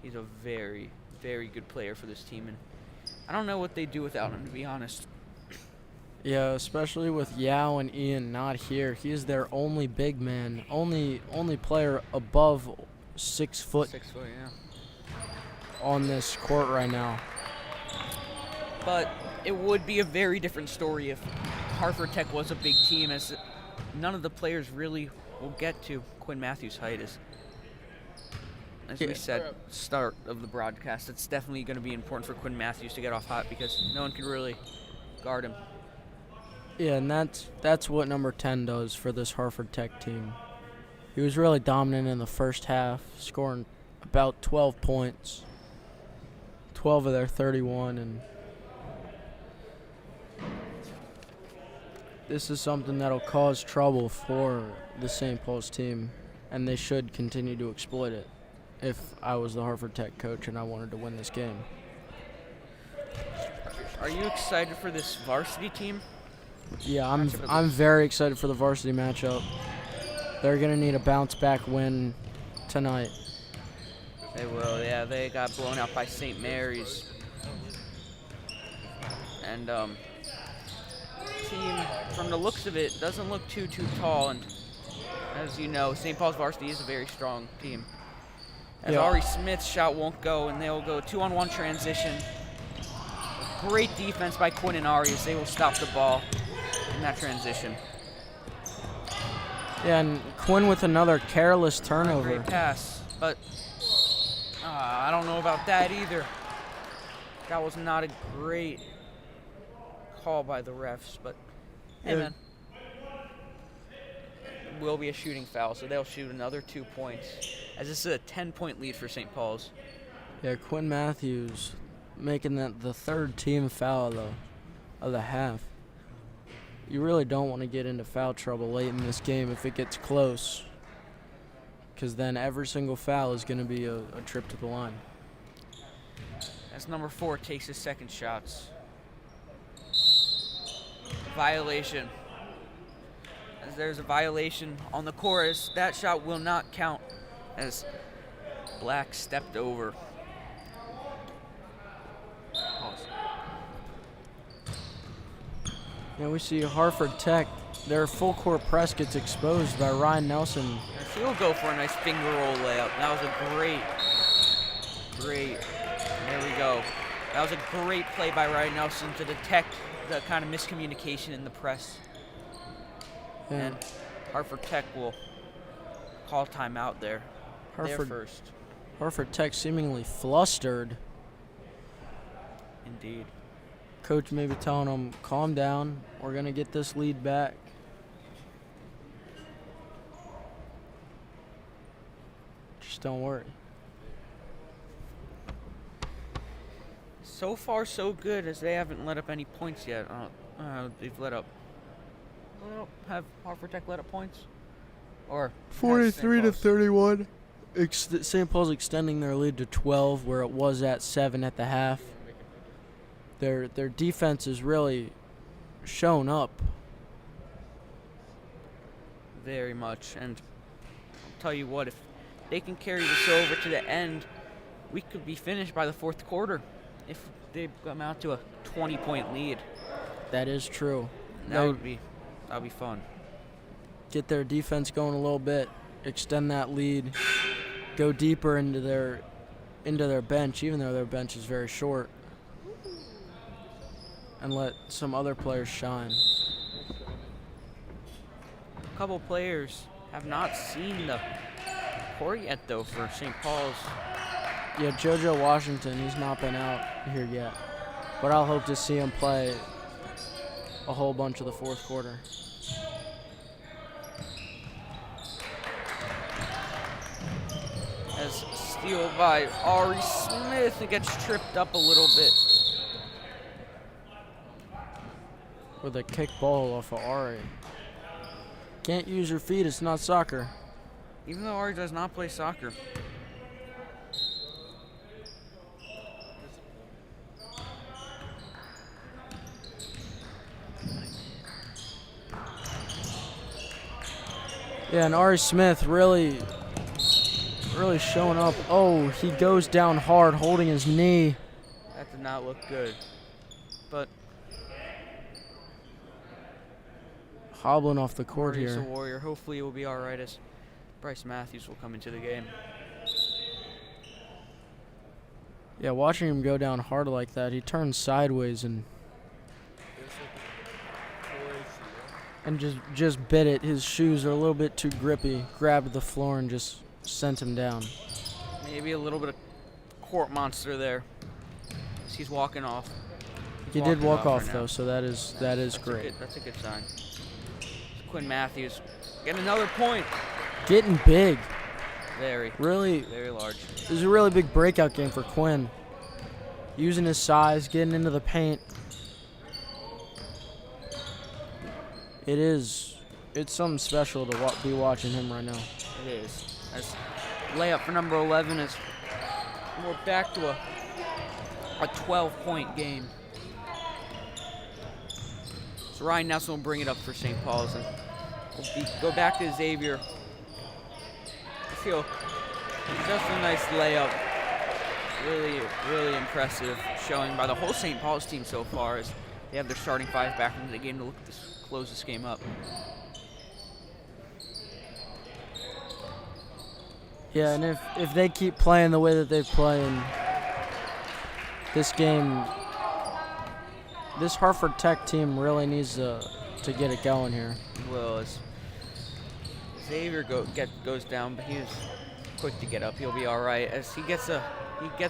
he's a very good player for this team, and I don't know what they do without him, to be honest. Yeah, especially with Yao and Ian not here. He is their only big man, only player above 6 foot 6 foot, yeah. on this court right now. But it would be a very different story if Harford Tech was a big team, as none of the players really will get to Quinn Matthews' height. As we said, start of the broadcast, it's definitely going to be important for Quinn Matthews to get off hot because no one can really guard him. Yeah, and that's what number 10 does for this Harford Tech team. He was really dominant in the first half, scoring about 12 points. 12 of their 31, and this is something that'll cause trouble for the St. Paul's team, and they should continue to exploit it if I was the Harford Tech coach and I wanted to win this game. Are you excited for this varsity team? Yeah, I'm very excited for the varsity matchup. They're going to need a bounce-back win tonight. They will, yeah. They got blown out by St. Mary's. And team, from the looks of it, doesn't look too tall. And as you know, St. Paul's varsity is a very strong team. As Ari Smith's shot won't go, and they'll go 2-on-1 transition. Great defense by Quinn and Ari as they will stop the ball in that transition. Yeah, and Quinn with another careless turnover. Great pass, but I don't know about that either. That was not a great call by the refs, but hey, man. It will be a shooting foul, so they'll shoot another 2 points, as this is a 10-point lead for St. Paul's. Yeah, Quinn Matthews making that the third team foul of the half. You really don't want to get into foul trouble late in this game if it gets close, because then every single foul is going to be a trip to the line. As number 4 takes his second shots. Violation. As there's a violation on the chorus, that shot will not count as Black stepped over. Yeah, we see Harford Tech, their full court press gets exposed by Ryan Nelson. And she'll go for a nice finger roll layup. That was a great, there we go. That was a great play by Ryan Nelson to detect the kind of miscommunication in the press. Yeah. And Harford Tech will call timeout there. They're first. Harford Tech seemingly flustered. Indeed. Coach maybe telling them, calm down, we're going to get this lead back. Just don't worry. So far, so good, as they haven't let up any points yet. They've let up. Well, have Harford Tech let up points? Or 43-31. St. Paul's extending their lead to 12, where it was at 7 at the half. Their defense has really shown up. Very much. And I'll tell you what, if they can carry this over to the end, we could be finished by the fourth quarter if they come out to a 20-point lead. That is true. That would be fun. Get their defense going a little bit, extend that lead, go deeper into their bench, even though their bench is very short, and let some other players shine. A couple players have not seen the court yet, though, for St. Paul's. Yeah, JoJo Washington, he's not been out here yet, but I'll hope to see him play a whole bunch of the fourth quarter. As steal by Ari Smith, it gets tripped up a little bit. With a kick ball off of Ari. Can't use your feet, it's not soccer. Even though Ari does not play soccer. Yeah, and Ari Smith really showing up. Oh, he goes down hard, holding his knee. That did not look good. But hobbling off the court Ari's here. a warrior. Hopefully it will be all right as Bryce Matthews will come into the game. Yeah, watching him go down hard like that, he turns sideways and just bit it. His shoes are a little bit too grippy. Grabbed the floor and just sent him down. Maybe a little bit of court monster there. As he's walking off. He did walk off right though, now. so that is great. That's a good sign. Quinn Matthews getting another point. getting big. Very, Really, very large. this is a really big breakout game for Quinn. Using his size, getting into the paint. It's something special to be watching him right now. It is. As layup for number 11 is we're back to a 12-point game. So Ryan Nelson will bring it up for St. Paul's, and we'll go back to Xavier. I feel just a nice layup. Really, really impressive showing by the whole St. Paul's team so far, as they have their starting 5 back into the game to close this game up. Yeah, and if they keep playing the way that they're playing, this game, this Harford Tech team really needs to get it going here. Well, as Xavier goes down, but he's quick to get up. He'll be all right. As he gets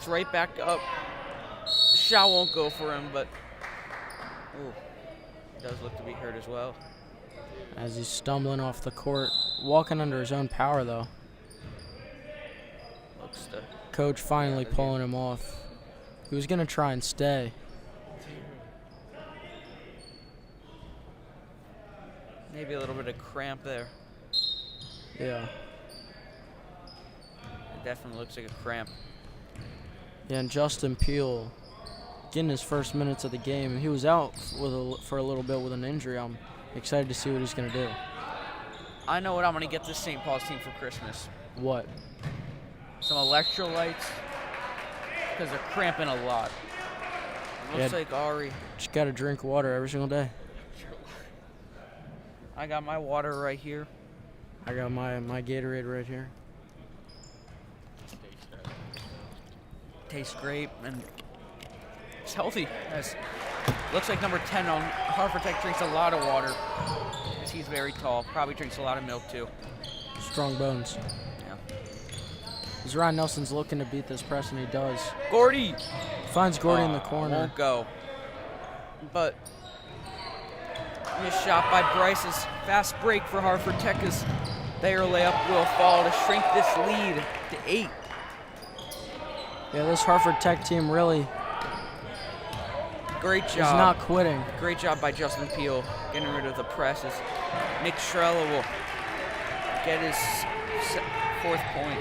right back up. The shot won't go for him, but he does look to be hurt as well. As he's stumbling off the court, walking under his own power though. Looks to Coach finally pulling him off. He was gonna try and stay. maybe a little bit of cramp there. Yeah. It definitely looks like a cramp. Yeah, and Justin Peel getting his first minutes of the game. He was out for a little bit with an injury. I'm excited to see what he's going to do. I know what I'm going to get this St. Paul's team for Christmas. What? Some electrolytes, because they're cramping a lot. Looks like Ari. Just got to drink water every single day. I got my water right here. I got my Gatorade right here. Tastes great, and it's healthy. Looks like number 10 on Harford Tech drinks a lot of water, because he's very tall. Probably drinks a lot of milk, too. Strong bones. Yeah. As Ryan Nelson's looking to beat this press, and he does. Gordy! Finds Gordy in the corner. Won't go. But missed shot by Bryce's fast break for Harford Tech as their layup will fall to shrink this lead to 8. Yeah, this Harford Tech team really Great job. is not quitting. Great job by Justin Peel getting rid of the presses. Nick Strella will get his 4th point.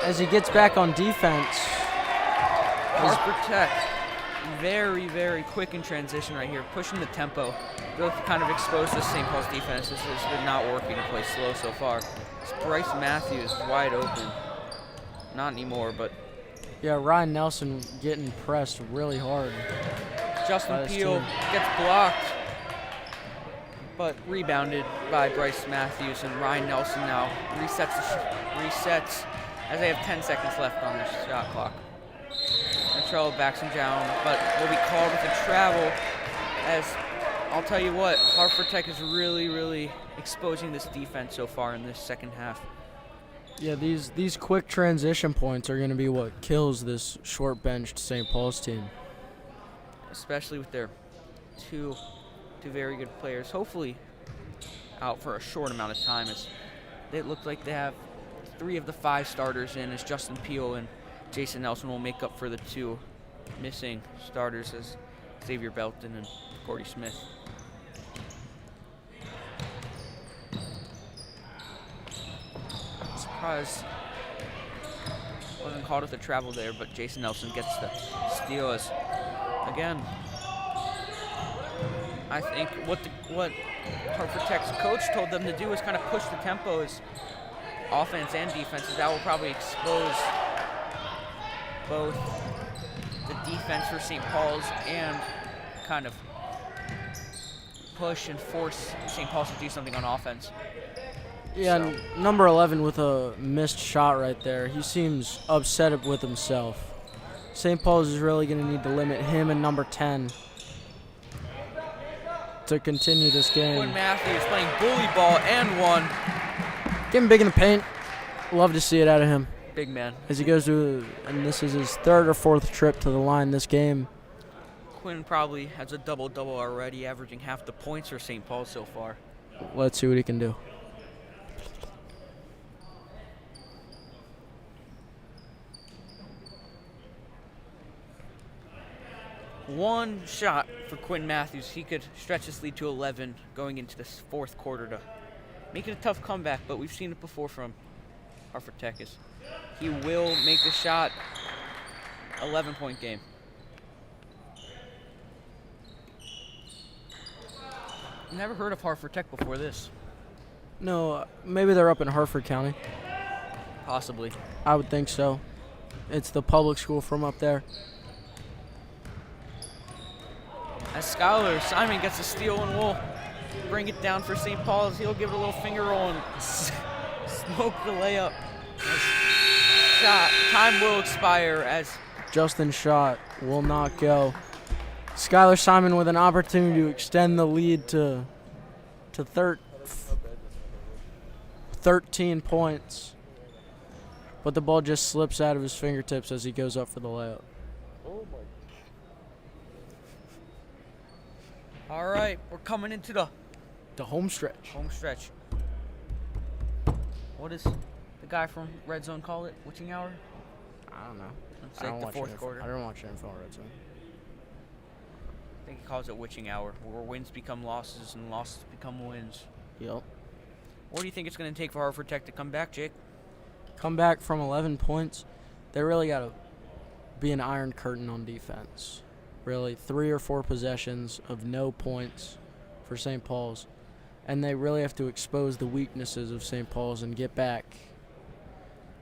As he gets back on defense. Harford Tech, very, very quick in transition right here, pushing the tempo. Both kind of exposed this St. Paul's defense. This has been not working to play slow so far. It's Bryce Matthews wide open. Not anymore, but Yeah, Ryan Nelson getting pressed really hard. Justin Peel gets blocked, but rebounded by Bryce Matthews, and Ryan Nelson now resets as they have 10 seconds left on the shot clock. Trello backs him down, but will be called with a travel. As I'll tell you what, Harford Tech is really, really exposing this defense so far in this second half. Yeah, these quick transition points are going to be what kills this short-benched St. Paul's team. Especially with their two very good players, hopefully out for a short amount of time. As it looks like they have 3 of the 5 starters in, as Justin Peel and Jason Nelson will make up for the 2 missing starters, as Xavier Belton and Cordy Smith. Surprised wasn't called with the travel there, but Jason Nelson gets the steal. As again, I think what Harford Tech's coach told them to do is kind of push the tempo as offense and defense, as that will probably expose both the defense for St. Paul's and kind of push and force St. Paul's to do something on offense. Yeah, and number 11 with a missed shot right there. He seems upset with himself. St. Paul's is really going to need to limit him and number 10 to continue this game. Quinn Matthews playing bully ball and 1. Getting big in the paint. Love to see it out of him. Big man. As he goes to, and this is his 3rd or 4th trip to the line this game. Quinn probably has a double-double already, averaging half the points for St. Paul so far. Let's see what he can do. One shot for Quinn Matthews. He could stretch this lead to 11 going into this fourth quarter to make it a tough comeback, but we've seen it before from Harford Tech. He will make the shot. 11-point game. Never heard of Harford Tech before this. No, maybe they're up in Harford County. Possibly. I would think so. It's the public school from up there. As Skylar Simon gets a steal and will bring it down for St. Paul's. He'll give it a little finger roll and smoke the layup. Shot. Time will expire as Justin shot will not go. Skylar Simon with an opportunity to extend the lead to 13 points. But the ball just slips out of his fingertips as he goes up for the layup. Oh my. all right, we're coming into the The home stretch. home stretch. What does the guy from Red Zone call it? Witching hour? I don't know. It's like the fourth quarter. I don't watch NFL Red Zone. I think he calls it witching hour, where wins become losses and losses become wins. Yep. What do you think it's going to take for Harford Tech to come back, Jake? Come back from 11 points. They really got to be an iron curtain on defense. Really, 3 or 4 possessions of no points for St. Paul's. And they really have to expose the weaknesses of St. Paul's and get back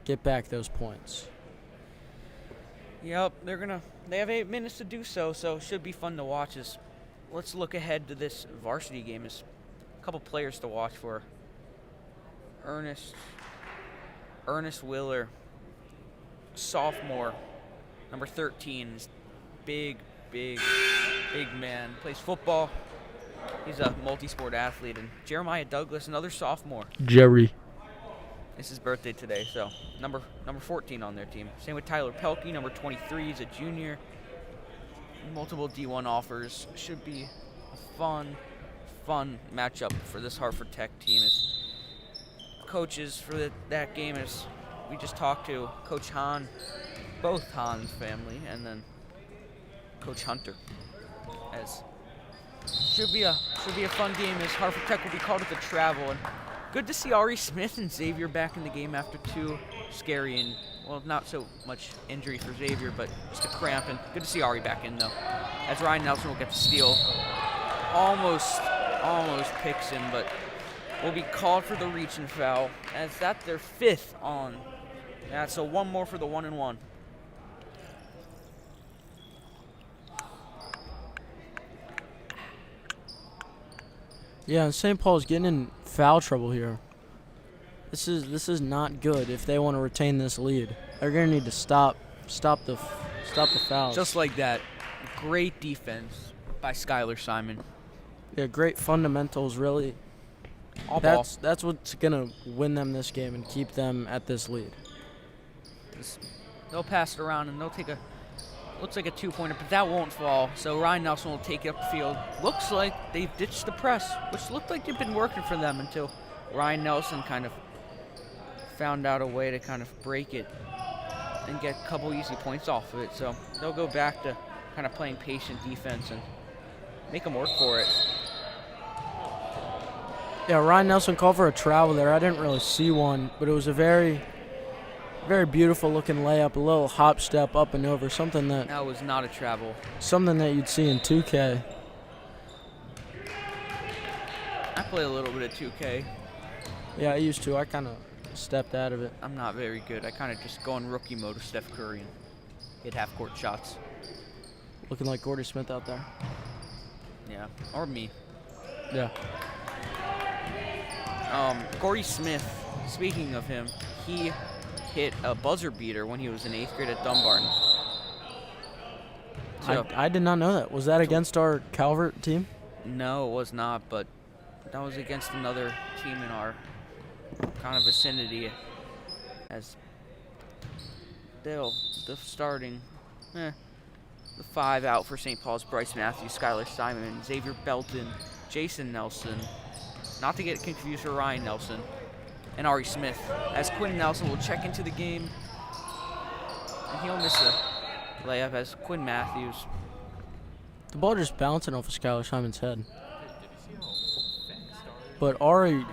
those points. Yep, they have 8 minutes to do so, so it should be fun to watch. Let's look ahead to this varsity game. There's a couple players to watch for. Ernest Willer, sophomore, number 13, is big man, plays football. He's a multi-sport athlete. And Jeremiah Douglas, another sophomore. Jerry. It's his birthday today, so number 14 on their team. Same with Tyler Pelkey, number 23. He's a junior. Multiple D1 offers. Should be a fun matchup for this Harford Tech team. As coaches for that game, as we just talked to Coach Hahn, both Hahn's family, and then Coach Hunter. As should be a fun game, as Harford Tech will be called at the travel. And good to see Ari Smith and Xavier back in the game after 2 scary and, well, not so much injury for Xavier, but just a cramp. And good to see Ari back in, though. As Ryan Nelson will get the steal. Almost picks him, but will be called for the reach and foul. As that's their 5th on. Yeah, so 1 more for the 1-and-1. Yeah, and St. Paul's getting in foul trouble here. This is not good if they want to retain this lead. They're gonna need to stop the fouls. Just like that, great defense by Skylar Simon. Yeah, great fundamentals. Really, All ball. that's what's gonna win them this game and keep them at this lead. They'll pass it around and they'll take looks like a 2-pointer, but that won't fall. So Ryan Nelson will take it up the field. Looks like they've ditched the press, which looked like they've been working for them until Ryan Nelson kind of found out a way to kind of break it and get a couple easy points off of it. So they'll go back to kind of playing patient defense and make them work for it. Yeah, Ryan Nelson called for a travel there. I didn't really see one, but it was a very beautiful looking layup, a little hop step up and over, something that was not a travel. Something that you'd see in 2K. I play a little bit of 2K. Yeah, I used to. I kind of stepped out of it. I'm not very good. I kind of just go in rookie mode with Steph Curry and hit half-court shots. Looking like Gordy Smith out there. Yeah, or me. Yeah. Gordy Smith, speaking of him, he hit a buzzer beater when he was in 8th grade at Dumbarton. So, I did not know that. Was that against our Calvert team? no, it was not, but that was against another team in our kind of vicinity. As the starting, the 5 out for St. Paul's: Bryce Matthews, Skylar Simon, Xavier Belton, Jason Nelson, not to get confused for Ryan Nelson, and Ari Smith. As Quinn Nelson will check into the game, and he'll miss a layup as Quinn Matthews The ball just bouncing off of Skylar Simon's head. But Ari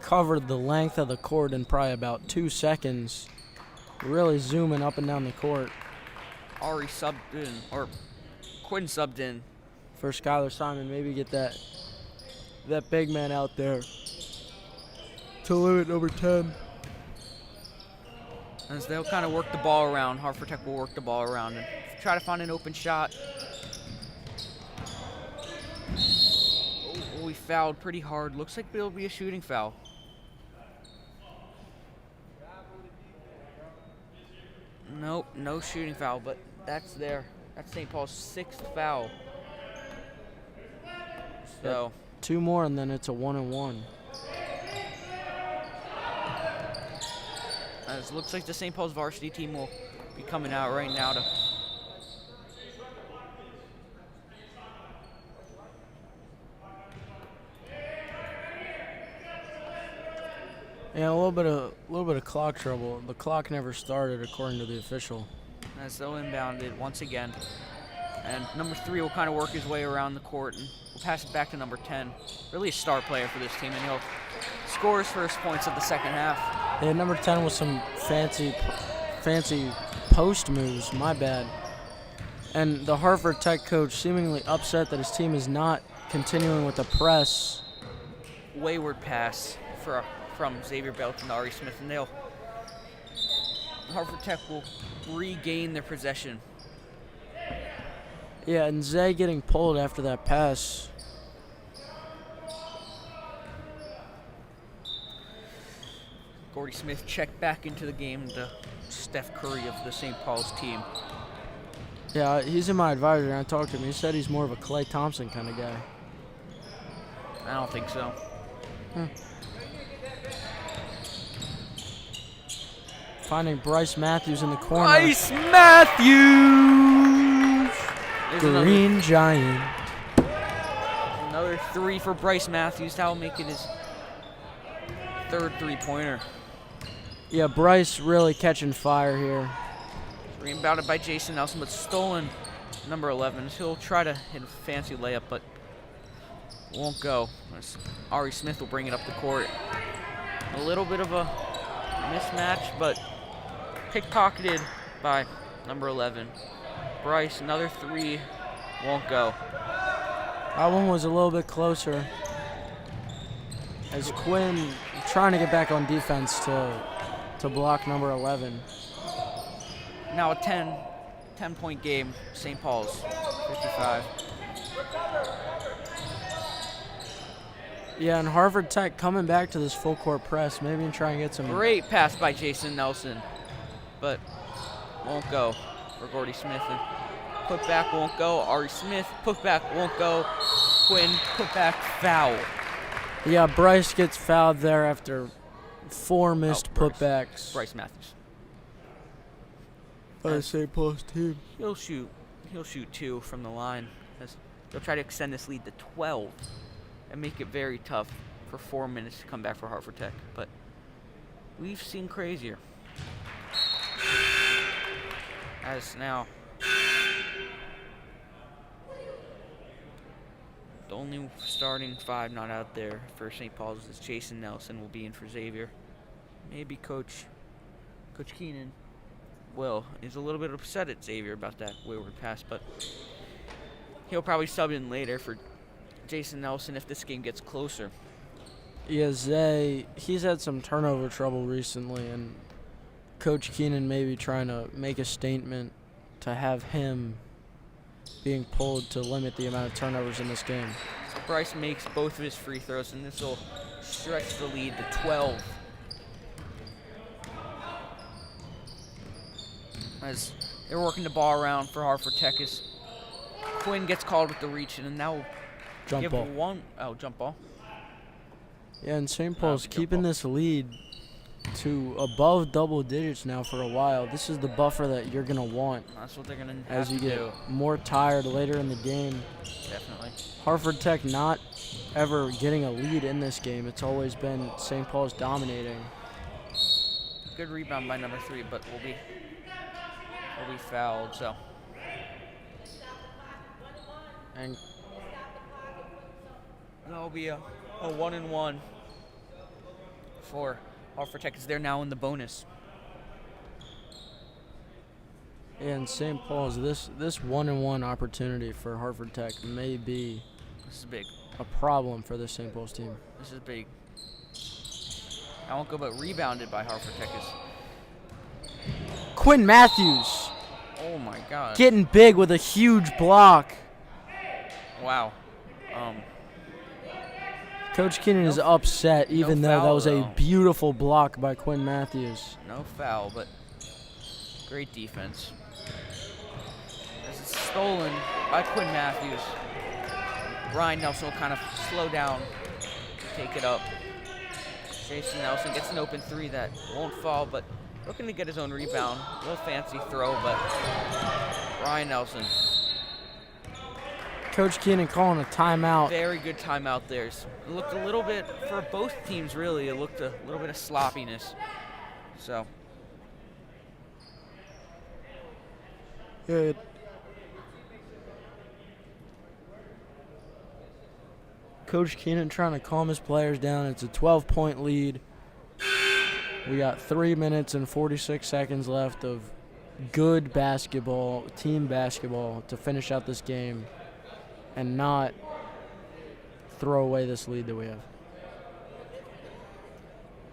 covered the length of the court in probably about 2 seconds, really zooming up and down the court. Ari subbed in, or Quinn subbed in. For Skylar Simon, maybe get that big man out there to limit number 10. As they'll kind of work the ball around. Harford Tech will work the ball around and try to find an open shot. Oh, we fouled pretty hard. Looks like it'll be a shooting foul. Nope, no shooting foul, but that's there. That's St. Paul's 6th foul. So 2 more and then it's a 1-and-1. As it looks like the St. Paul's varsity team will be coming out right now to Yeah, a little bit of clock trouble. The clock never started according to the official. as they'll inbound it once again. And number 3 will kind of work his way around the court and will pass it back to number 10. Really a star player for this team, and he'll score his first points of the second half. Yeah, number 10 with some fancy post moves, my bad. And the Harford Tech coach seemingly upset that his team is not continuing with the press. Wayward pass from Xavier Belton to Ari Smith, and Harford Tech will regain their possession. Yeah, and Zay getting pulled after that pass. Gordy Smith checked back into the game, the Steph Curry of the St. Paul's team. Yeah, he's in my advisor, and I talked to him. He said he's more of a Klay Thompson kind of guy. I don't think so. Finding Bryce Matthews in the corner. Bryce Matthews! There's Green Giant. Another 3 for Bryce Matthews. That will make it his 3rd three-pointer. Yeah, Bryce really catching fire here. Rebounded by Jason Nelson, but stolen number 11. He'll try to hit a fancy layup, but won't go. Ari Smith will bring it up the court. A little bit of a mismatch, but pickpocketed by number 11. Bryce, another 3, won't go. That one was a little bit closer. As Quinn trying to get back on defense to block number 11. Now a 10-point game, St. Paul's, 55. Yeah, and Harvard Tech coming back to this full court press, maybe and try and get some. Great pass by Jason Nelson, but won't go for Gordy Smith. And put back won't go. Ari Smith, put back won't go. Quinn, put back foul. Yeah, Bryce gets fouled there after 4 missed putbacks. Bryce Matthews. By the St. Paul's team. He'll shoot 2 from the line. They'll try to extend this lead to 12 and make it very tough for 4 minutes to come back for Harford Tech. But we've seen crazier. As now, the only starting 5 not out there for St. Paul's is Jason Nelson will be in for Xavier. Maybe Coach Keenan is a little bit upset at Xavier about that wayward pass, but he'll probably sub in later for Jason Nelson if this game gets closer. Yeah, Zay, he's had some turnover trouble recently, and Coach Keenan may be trying to make a statement to have him being pulled to limit the amount of turnovers in this game. So Bryce makes both of his free throws, and this will stretch the lead to 12. As they're working the ball around for Harford Tech, as Quinn gets called with the reach, and now Jump give ball. jump ball. Yeah, and St. Paul's jump keeping ball. this lead to above double digits now for a while. This is the buffer that you're going to want That's what they're going to have as you to get do. more tired later in the game. Definitely. Harford Tech not ever getting a lead in this game. It's always been St. Paul's dominating. Good rebound by number 3, but will be fouled. So And That'll be a 1-1 for Harford Tech, because they're now in the bonus. in St. Paul's, this 1-1 opportunity for Harford Tech may be This is big. a problem for this St. Paul's team. This is big. I won't go, but rebounded by Harford Tech is. Quinn Matthews Oh my God. getting big with a huge block. Wow. Coach Keenan is upset, even though that foul, was a though. beautiful block by Quinn Matthews. No foul, but great defense. As it's stolen by Quinn Matthews. Ryan Nelson will kind of slow down, take it up. Jason Nelson gets an open three that won't fall, but looking to get his own rebound. A little fancy throw, but Ryan Nelson. Coach Keenan calling a timeout. Very good timeout there. It looked a little bit, for both teams really, it looked a little bit of sloppiness. So, Good. Coach Keenan trying to calm his players down. It's a 12-point lead. We got 3 minutes and 46 seconds left of good basketball, team basketball, to finish out this game and not throw away this lead that we have.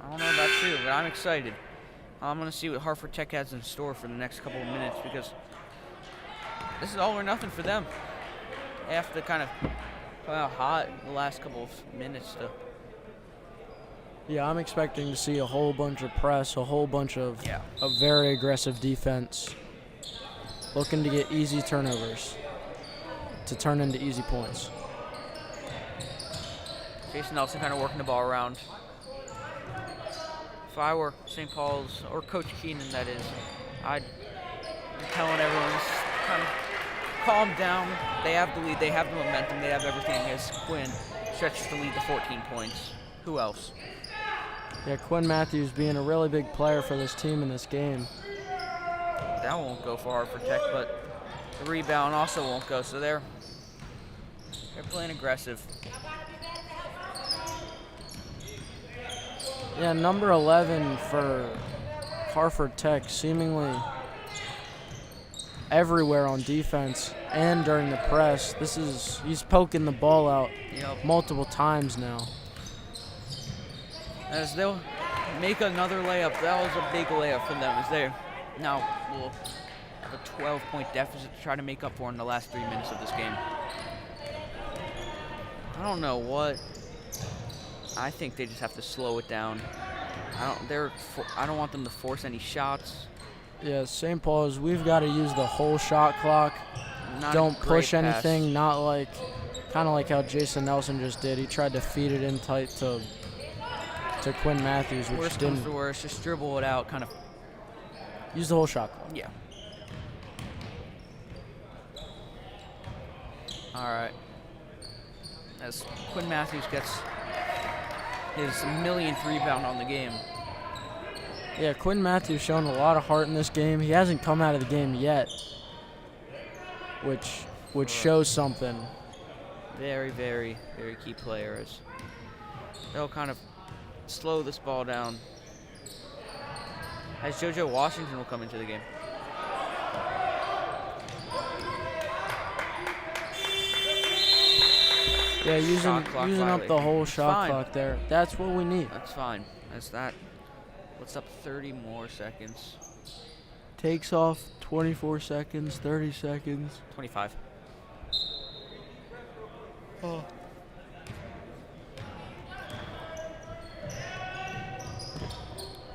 I don't know about you, but I'm excited. I'm going to see what Harford Tech has in store for the next couple of minutes, because this is all or nothing for them. They have to kind of come out hot the last couple of minutes to. Yeah, I'm expecting to see a whole bunch of press, a whole bunch of Yeah. very aggressive defense, looking to get easy turnovers to turn into easy points. Jason Nelson kind of working the ball around. If I were St. Paul's, or Coach Keenan, that is, I'd be telling everyone just kind of calm down. They have the lead. They have the momentum. They have everything. As Quinn stretches the lead to 14 points. Who else? Yeah, Quinn Matthews being a really big player for this team in this game. That won't go for Harford Tech, but the rebound also won't go. So they're playing aggressive. Yeah, number 11 for Harford Tech, seemingly everywhere on defense and during the press. He's poking the ball out Yep. multiple times now. As they'll make another layup. That was a big layup for them. As they now will have a 12-point deficit to try to make up for in the last 3 minutes of this game. I don't know what. I think they just have to slow it down. I don't want them to force any shots. Yeah, St. Paul's, we've got to use the whole shot clock. Not a Don't great push pass. anything, not like, kind of like how Jason Nelson just did. He tried to feed it in tight to Quinn Matthews, which Worst comes didn't to worst, just dribble it out, kind of. use the whole shot clock. Yeah. All right. As Quinn Matthews gets his millionth rebound on the game. Yeah, Quinn Matthews showing a lot of heart in this game. He hasn't come out of the game yet, which shows something. Very, very, very key player. As they'll kind of slow this ball down. As JoJo Washington will come into the game. Yeah, using Shot clock up the violation. whole It's shot fine. clock there. That's what we need. That's fine. That's that. What's up? 30 more seconds. Takes off 24 seconds, 30 seconds. 25. Oh.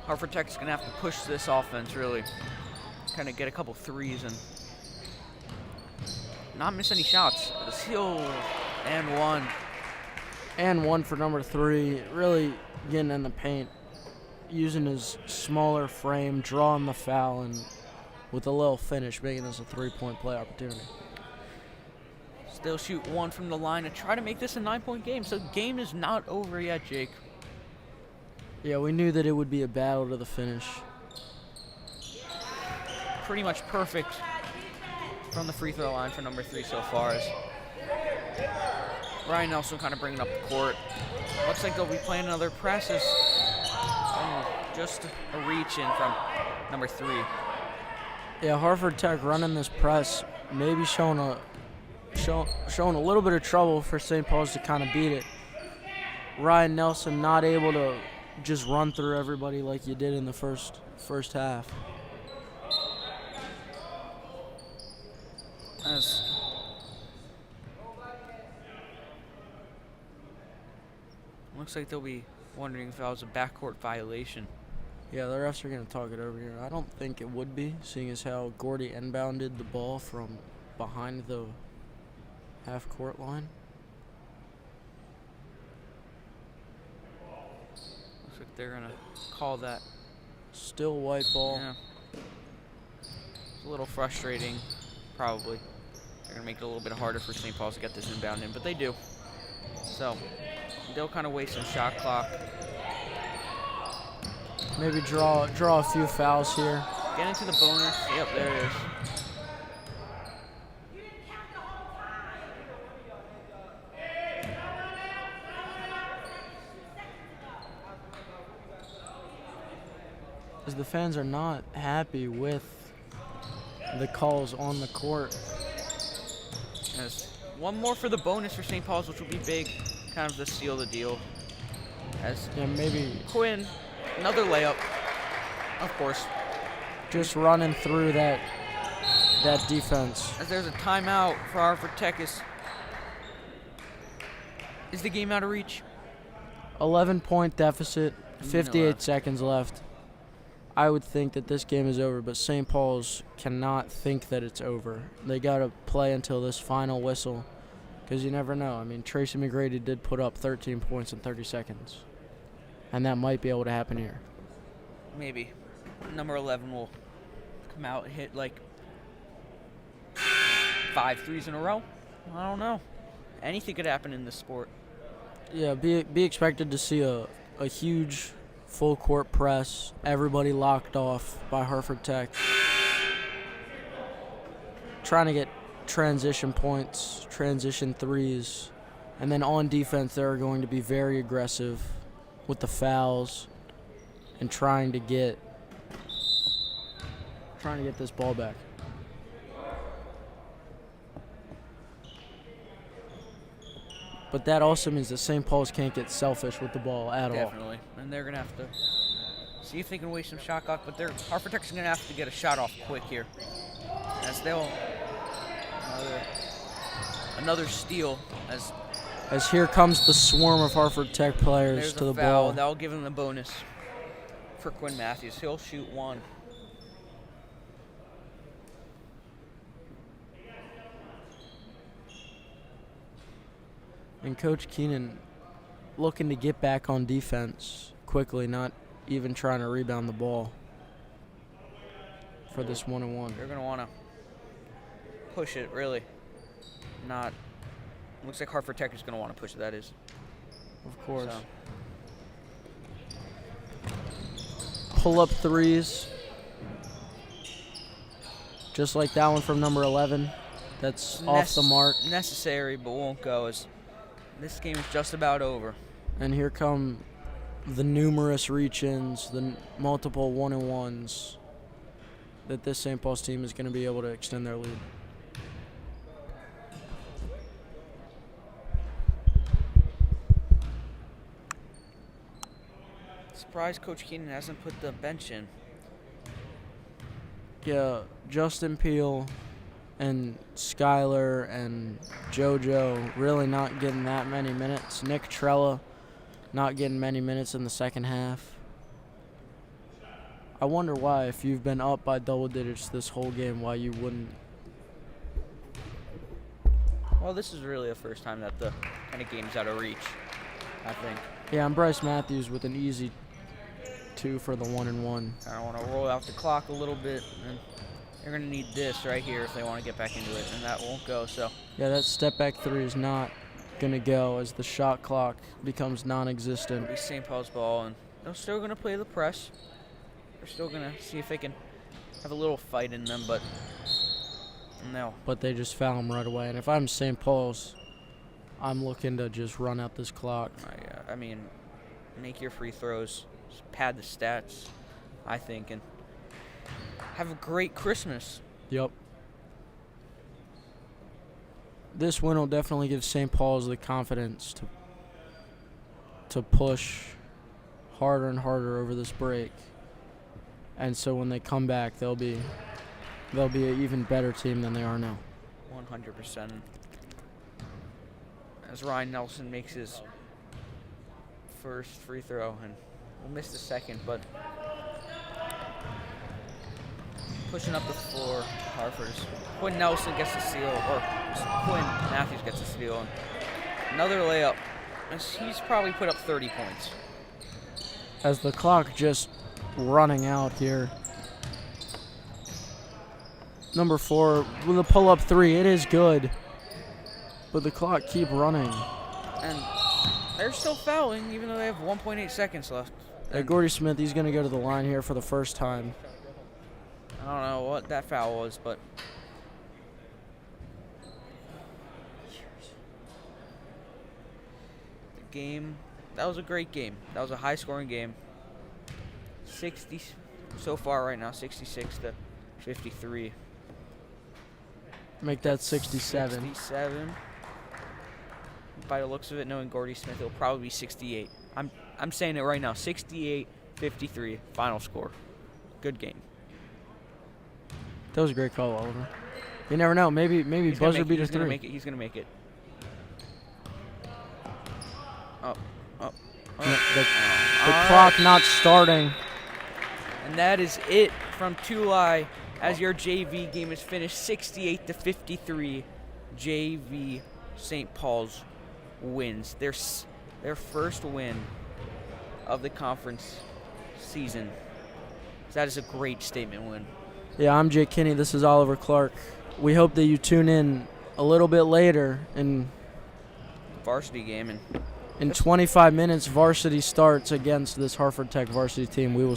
Harford Tech's going to have to push this offense, really. Kind of get a couple threes and not miss any shots. The steal and one. And one for number 3, really getting in the paint, using his smaller frame, drawing the foul, and with a little finish, making this a 3-point play opportunity. Still shoot one from the line and try to make this a 9-point game. So the game is not over yet, Jake. Yeah, we knew that it would be a battle to the finish. Pretty much perfect from the free throw line for number 3 so far. As Ryan Nelson kind of bringing up the court. Looks like they'll be playing another press. Just a reach in from number 3. Yeah, Harford Tech running this press, maybe showing a little bit of trouble for St. Paul's to kind of beat it. Ryan Nelson not able to just run through everybody like you did in the first half. Looks like they'll be wondering if that was a backcourt violation. Yeah, the refs are going to talk it over here. I don't think it would be, seeing as how Gordy inbounded the ball from behind the half-court line. Looks like they're going to call that. Still white ball. Yeah. It's a little frustrating, probably. They're going to make it a little bit harder for St. Paul's to get this inbound in, but they do. So they'll kind of waste some shot clock. Maybe draw a few fouls here. Get into the bonus. Yep, there it is. Because the fans are not happy with the calls on the court. Yes. One more for the bonus for St. Paul's, which will be big. Kind of the seal of the deal. As maybe Quinn, another layup, of course. Just running through that defense. As there's a timeout for Harford Tech. Is the game out of reach? 11-point deficit, 58 left. seconds left. I would think that this game is over, but St. Paul's cannot think that it's over. They got to play until this final whistle, because you never know. I mean, Tracy McGrady did put up 13 points in 30 seconds, and that might be able to happen here. Maybe. Number 11 will come out and hit like 5 threes in a row. I don't know. Anything could happen in this sport. Yeah, be expected to see a huge full court press, everybody locked off by Harford Tech. Trying to get transition points, transition threes, and then on defense they're going to be very aggressive with the fouls and trying to get this ball back. But that also means that St. Paul's can't get selfish with the ball at all. Definitely. And they're going to have to see if they can waste some shot clock, but Harford Tech is going to have to get a shot off quick here. As they'll another steal as here comes the swarm of Harford Tech players to the foul. ball. That'll give him the bonus for Quinn Matthews. He'll shoot one. And Coach Keenan looking to get back on defense quickly, not even trying to rebound the ball for this 1-on-1. They're going to want to push it, really. Looks like Hartford Tech is going to want to push it, that is. Of course. So. Pull-up threes. Just like that one from number 11. That's off the mark. Necessary, but won't go, as this game is just about over. And here come the numerous reach-ins, the multiple 1-on-1s that this St. Paul's team is going to be able to extend their lead. Surprised Coach Keenan hasn't put the bench in. Yeah, Justin Peel and Skylar and JoJo really not getting that many minutes. Nick Trella not getting many minutes in the second half. I wonder why, if you've been up by double digits this whole game, why you wouldn't. Well, this is really the first time that the kind of game's out of reach, I think. Yeah, and Bryce Matthews with an easy 2 for the 1-and-1. I want to roll out the clock a little bit, and they're going to need this right here if they want to get back into it, and that won't go. So yeah, that step-back 3 is not going to go as the shot clock becomes non-existent. it'll be St. Paul's ball, and they're still going to play the press. They're still going to see if they can have a little fight in them, but no. But they just foul him right away. And if I'm St. Paul's, I'm looking to just run out this clock. I mean, make your free throws, just pad the stats, I think, and have a great Christmas. Yep. This win will definitely give St. Paul's the confidence to push harder and harder over this break. And so when they come back, they'll be an even better team than they are now. 100%. As Ryan Nelson makes his first free throw, and we'll miss the second, but pushing up the floor, Harford's. Quinn Nelson gets the steal, or Quinn Matthews gets the steal, and another layup. He's probably put up 30 points. As the clock just running out here. Number 4 with a pull-up 3. It is good. But the clock keep running. And they're still fouling, even though they have 1.8 seconds left. Gordy Smith, he's going to go to the line here for the first time. I don't know what that foul was, but the game, that was a great game. That was a high-scoring game. 60 so far right now, 66 to 53. Make that 67. 67. By the looks of it, knowing Gordy Smith, it'll probably be 68. I'm saying it right now, 68-53 final score. Good game. That was a great call, Oliver. You never know. Maybe buzzer beater 3. He's gonna make it. The clock not starting. And that is it from Tulai as your JV game is finished 68 to 53. JV St. Paul's wins their first win of the conference season. That is a great statement win. Yeah, I'm Jake Kinney. This is Oliver Clark. We hope that you tune in a little bit later. In Varsity game. And in 25 minutes, varsity starts against this Harford Tech varsity team. We will